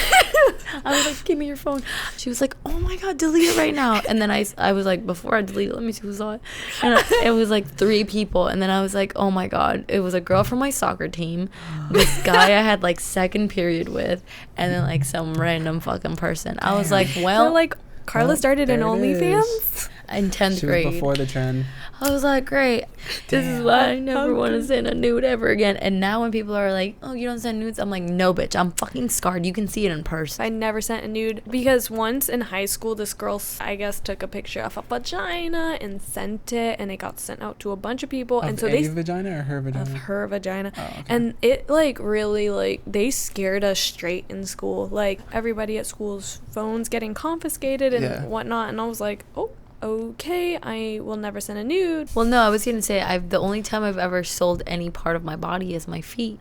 Speaker 1: I was like, give me your phone. She was like, oh my God, delete it right now. And then I was like, before I delete it, let me see who saw it. And it was like 3 people. And then I was like, oh my God. It was a girl from my soccer team, this guy I had like second period with, and then like some random fucking person. I was like, well.
Speaker 3: So, like, Carla started an OnlyFans
Speaker 1: in 10th
Speaker 2: She
Speaker 1: grade.
Speaker 2: was before the trend.
Speaker 1: I was like, great. This is why I never want to send a nude ever again. And now when people are like, oh, you don't send nudes, I'm like, no, bitch, I'm fucking scarred. You can see it in person.
Speaker 3: I never sent a nude because once in high school, this girl, I guess, took a picture of a vagina and sent it, and it got sent out to a bunch of people. And so they
Speaker 2: vagina or her vagina?
Speaker 3: Of her vagina.
Speaker 2: Oh, okay.
Speaker 3: And it like really like they scared us straight in school. Like everybody at school's phones getting confiscated and whatnot. And I was like, oh, okay, I will never send a nude.
Speaker 1: Well, no, I was gonna say the only time I've ever sold any part of my body is my feet.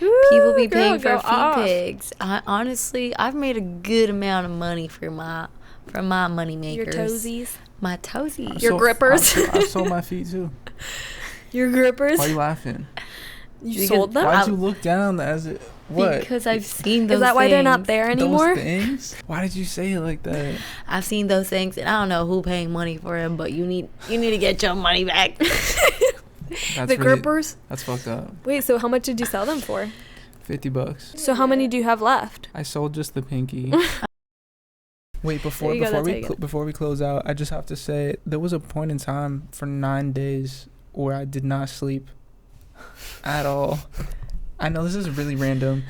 Speaker 3: Ooh,
Speaker 1: People be
Speaker 3: girl,
Speaker 1: paying for
Speaker 3: go
Speaker 1: feet
Speaker 3: off.
Speaker 1: pics. Honestly, I've made a good amount of money for my money makers.
Speaker 3: Your toesies.
Speaker 1: My toesies.
Speaker 3: Your grippers.
Speaker 2: I sold my feet too.
Speaker 3: Your grippers.
Speaker 2: Why are you laughing?
Speaker 3: You sold them?
Speaker 2: Why'd you look down as it? What?
Speaker 1: Because I've seen those
Speaker 3: Is that why they're not
Speaker 1: things.
Speaker 3: there anymore?
Speaker 2: Those things? Why did you say it like that?
Speaker 1: I've seen those things, and I don't know who paying money for them, but you need to get your money back.
Speaker 3: The grippers?
Speaker 2: That's fucked up.
Speaker 3: Wait, so how much did you sell them for?
Speaker 2: $50.
Speaker 3: So how many do you have left?
Speaker 2: I sold just the pinky. Wait, before we close out, I just have to say there was a point in time for 9 days where I did not sleep at all. I know this is really random,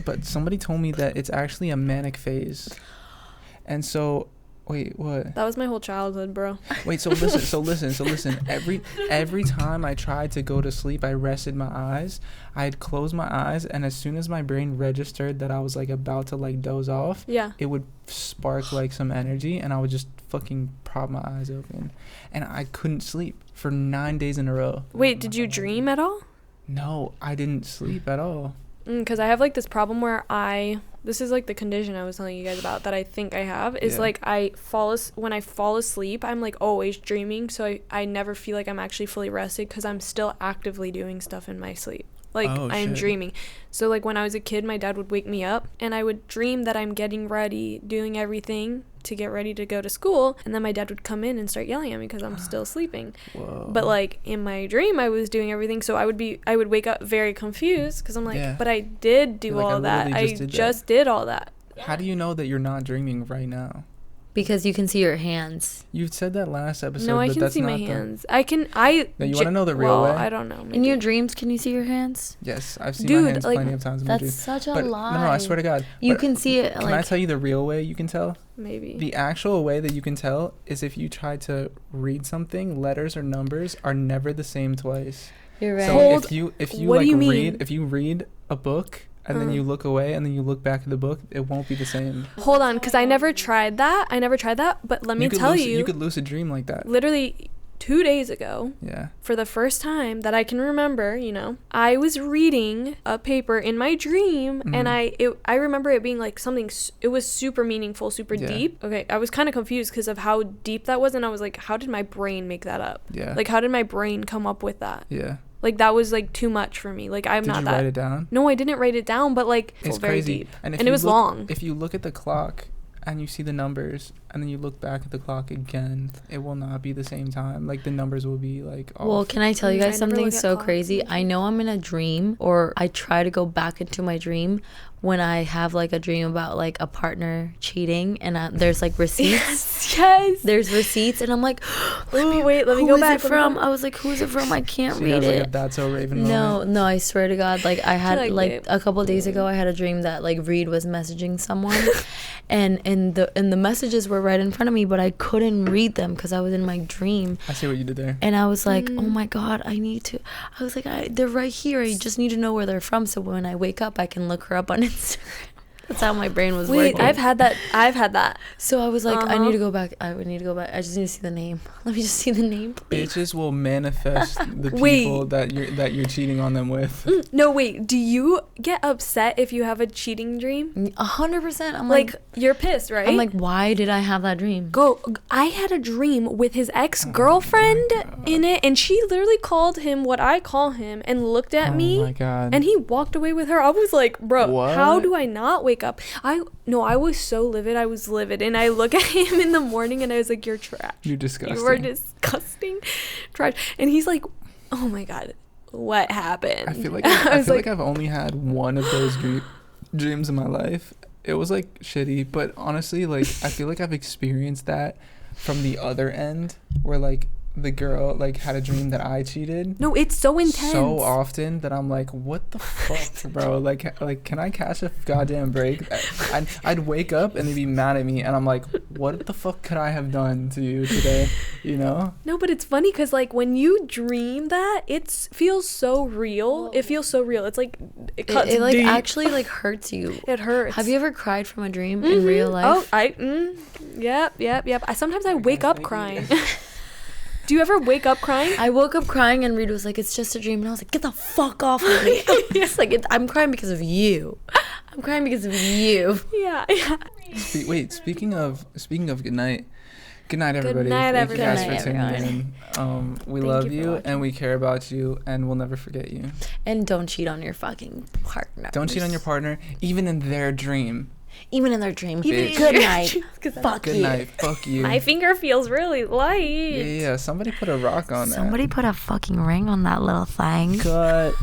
Speaker 2: but somebody told me that it's actually a manic phase. And so, wait, what?
Speaker 3: That was my whole childhood, bro.
Speaker 2: Wait, so listen. Every time I tried to go to sleep, I rested my eyes. I'd close my eyes, and as soon as my brain registered that I was like about to like doze off, it would spark like some energy, and I would just fucking prop my eyes open, and I couldn't sleep for 9 days in a row.
Speaker 3: Wait, did you dream at all?
Speaker 2: No, I didn't sleep at all.
Speaker 3: Because I have like this problem where this is like the condition I was telling you guys about that I think I have is like when I fall asleep, I'm like always dreaming, so I never feel like I'm actually fully rested because I'm still actively doing stuff in my sleep. Like, I'm dreaming. So, like, when I was a kid, my dad would wake me up, and I would dream that I'm getting ready, doing everything to get ready to go to school, and then my dad would come in and start yelling at me because I'm still sleeping.
Speaker 2: Whoa.
Speaker 3: But, like, in my dream, I was doing everything, so I would wake up very confused because I'm like, but I did do all that. I just did all that.
Speaker 2: How do you know that you're not dreaming right now?
Speaker 1: Because you can see your hands.
Speaker 2: You said that last episode.
Speaker 3: No, I can see my hands. I can. Now you
Speaker 2: want to know the real way?
Speaker 3: I don't know. Maybe.
Speaker 1: In your dreams, can you see your hands?
Speaker 2: Yes, I've seen my hands plenty of times in my dreams.
Speaker 1: That's such a lie.
Speaker 2: No, I swear to God.
Speaker 1: You can see it.
Speaker 2: Can I tell you the real way you can tell?
Speaker 3: Maybe.
Speaker 2: The actual way that you can tell is if you try to read something. Letters or numbers are never the same twice.
Speaker 1: You're right.
Speaker 2: So if you read a book and then you look away and then you look back at the book, it won't be the same.
Speaker 3: Hold on, because I never tried that. But let me tell you.
Speaker 2: You could lucid dream like that.
Speaker 3: Literally 2 days ago, for the first time that I can remember, I was reading a paper in my dream, and I remember it being like something, it was super meaningful, super deep. Okay, I was kind of confused because of how deep that was, and I was like, how did my brain make that up?
Speaker 2: Yeah.
Speaker 3: Like, how did my brain come up with that?
Speaker 2: Yeah.
Speaker 3: Like, that was, like, too much for me. Like, I'm not that.
Speaker 2: Did you write it down?
Speaker 3: No, I didn't write it down, but, like,
Speaker 2: it's
Speaker 3: very
Speaker 2: crazy.
Speaker 3: deep.
Speaker 2: And
Speaker 3: it was long.
Speaker 2: If you look at the clock and you see the numbers and then you look back at the clock again, it will not be the same time. Like, the numbers will be, like, off.
Speaker 1: Well, can I tell you guys something so crazy? I know I'm in a dream, or I try to go back into my dream when I have, like, a dream about, like, a partner cheating, and there's, like, receipts.
Speaker 3: Yes.
Speaker 1: There's receipts, and I'm like,
Speaker 3: let me go back.
Speaker 1: Who is it from? I was like, who's it from? I can't read it.
Speaker 2: Like, That's So Raven moment.
Speaker 1: No, I swear to God. Like, I had,
Speaker 3: like
Speaker 1: a couple of days ago, I had a dream that, like, Reed was messaging someone, and the messages were right in front of me, but I couldn't read them because I was in my dream.
Speaker 2: I see what you did there.
Speaker 1: And I was like, oh my God, I was like, they're right here. I just need to know where they're from, so when I wake up, I can look her up on Instagram. That's how my brain was working.
Speaker 3: I've had that.
Speaker 1: So I was like, I need to go back. I just need to see the name. Let me just see the name, please.
Speaker 2: Bitches will manifest the people that you're cheating on them with.
Speaker 3: No, wait. Do you get upset if you have a cheating dream?
Speaker 1: 100%. I'm
Speaker 3: like, you're pissed, right?
Speaker 1: I'm like, why did I have that dream?
Speaker 3: I had a dream with his ex-girlfriend in it, and she literally called him what I call him and looked at me.
Speaker 2: Oh my God.
Speaker 3: And he walked away with her. I was like, bro, how do I not wake wake up. I was so livid. I was livid. And I look at him in the morning and I was like, you're trash.
Speaker 2: You're disgusting.
Speaker 3: You are disgusting. Trash. And he's like, oh my God, what happened?
Speaker 2: I feel like I've only had one of those dreams in my life. It was like shitty, but honestly, like I feel like I've experienced that from the other end, where like the girl like had a dream that I cheated.
Speaker 3: No, it's so intense.
Speaker 2: So often that I'm like, what the fuck, bro? Like, can I catch a goddamn break? I'd wake up and they'd be mad at me, and I'm like, what the fuck could I have done to you today? You know?
Speaker 3: No, but it's funny because like when you dream that, it feels so real. It feels so real. It's like it cuts
Speaker 1: it like
Speaker 3: deep.
Speaker 1: actually like hurts you.
Speaker 3: It hurts.
Speaker 1: Have you ever cried from a dream in real life?
Speaker 3: Oh, yep. Sometimes I wake up crying. Do you ever wake up crying?
Speaker 1: I woke up crying and Reed was like, it's just a dream. And I was like, get the fuck off of me. It's like, I'm crying because of you. I'm crying because of you.
Speaker 3: Yeah.
Speaker 2: Wait, speaking of good night. Good night, everybody.
Speaker 3: Good night,
Speaker 2: Thank you guys
Speaker 1: everybody.
Speaker 2: for tuning in. We love you and we care about you and we'll never forget you.
Speaker 1: And don't cheat on your fucking partner.
Speaker 2: Don't cheat on your partner, even in their dream.
Speaker 1: Even in their dream.
Speaker 2: Bitch.
Speaker 1: Good night. Fuck
Speaker 2: Good
Speaker 1: you.
Speaker 2: night. Fuck you.
Speaker 3: My finger feels really light.
Speaker 2: Yeah. Somebody put a rock on that.
Speaker 1: Somebody put a fucking ring on that little thing.
Speaker 2: Cut.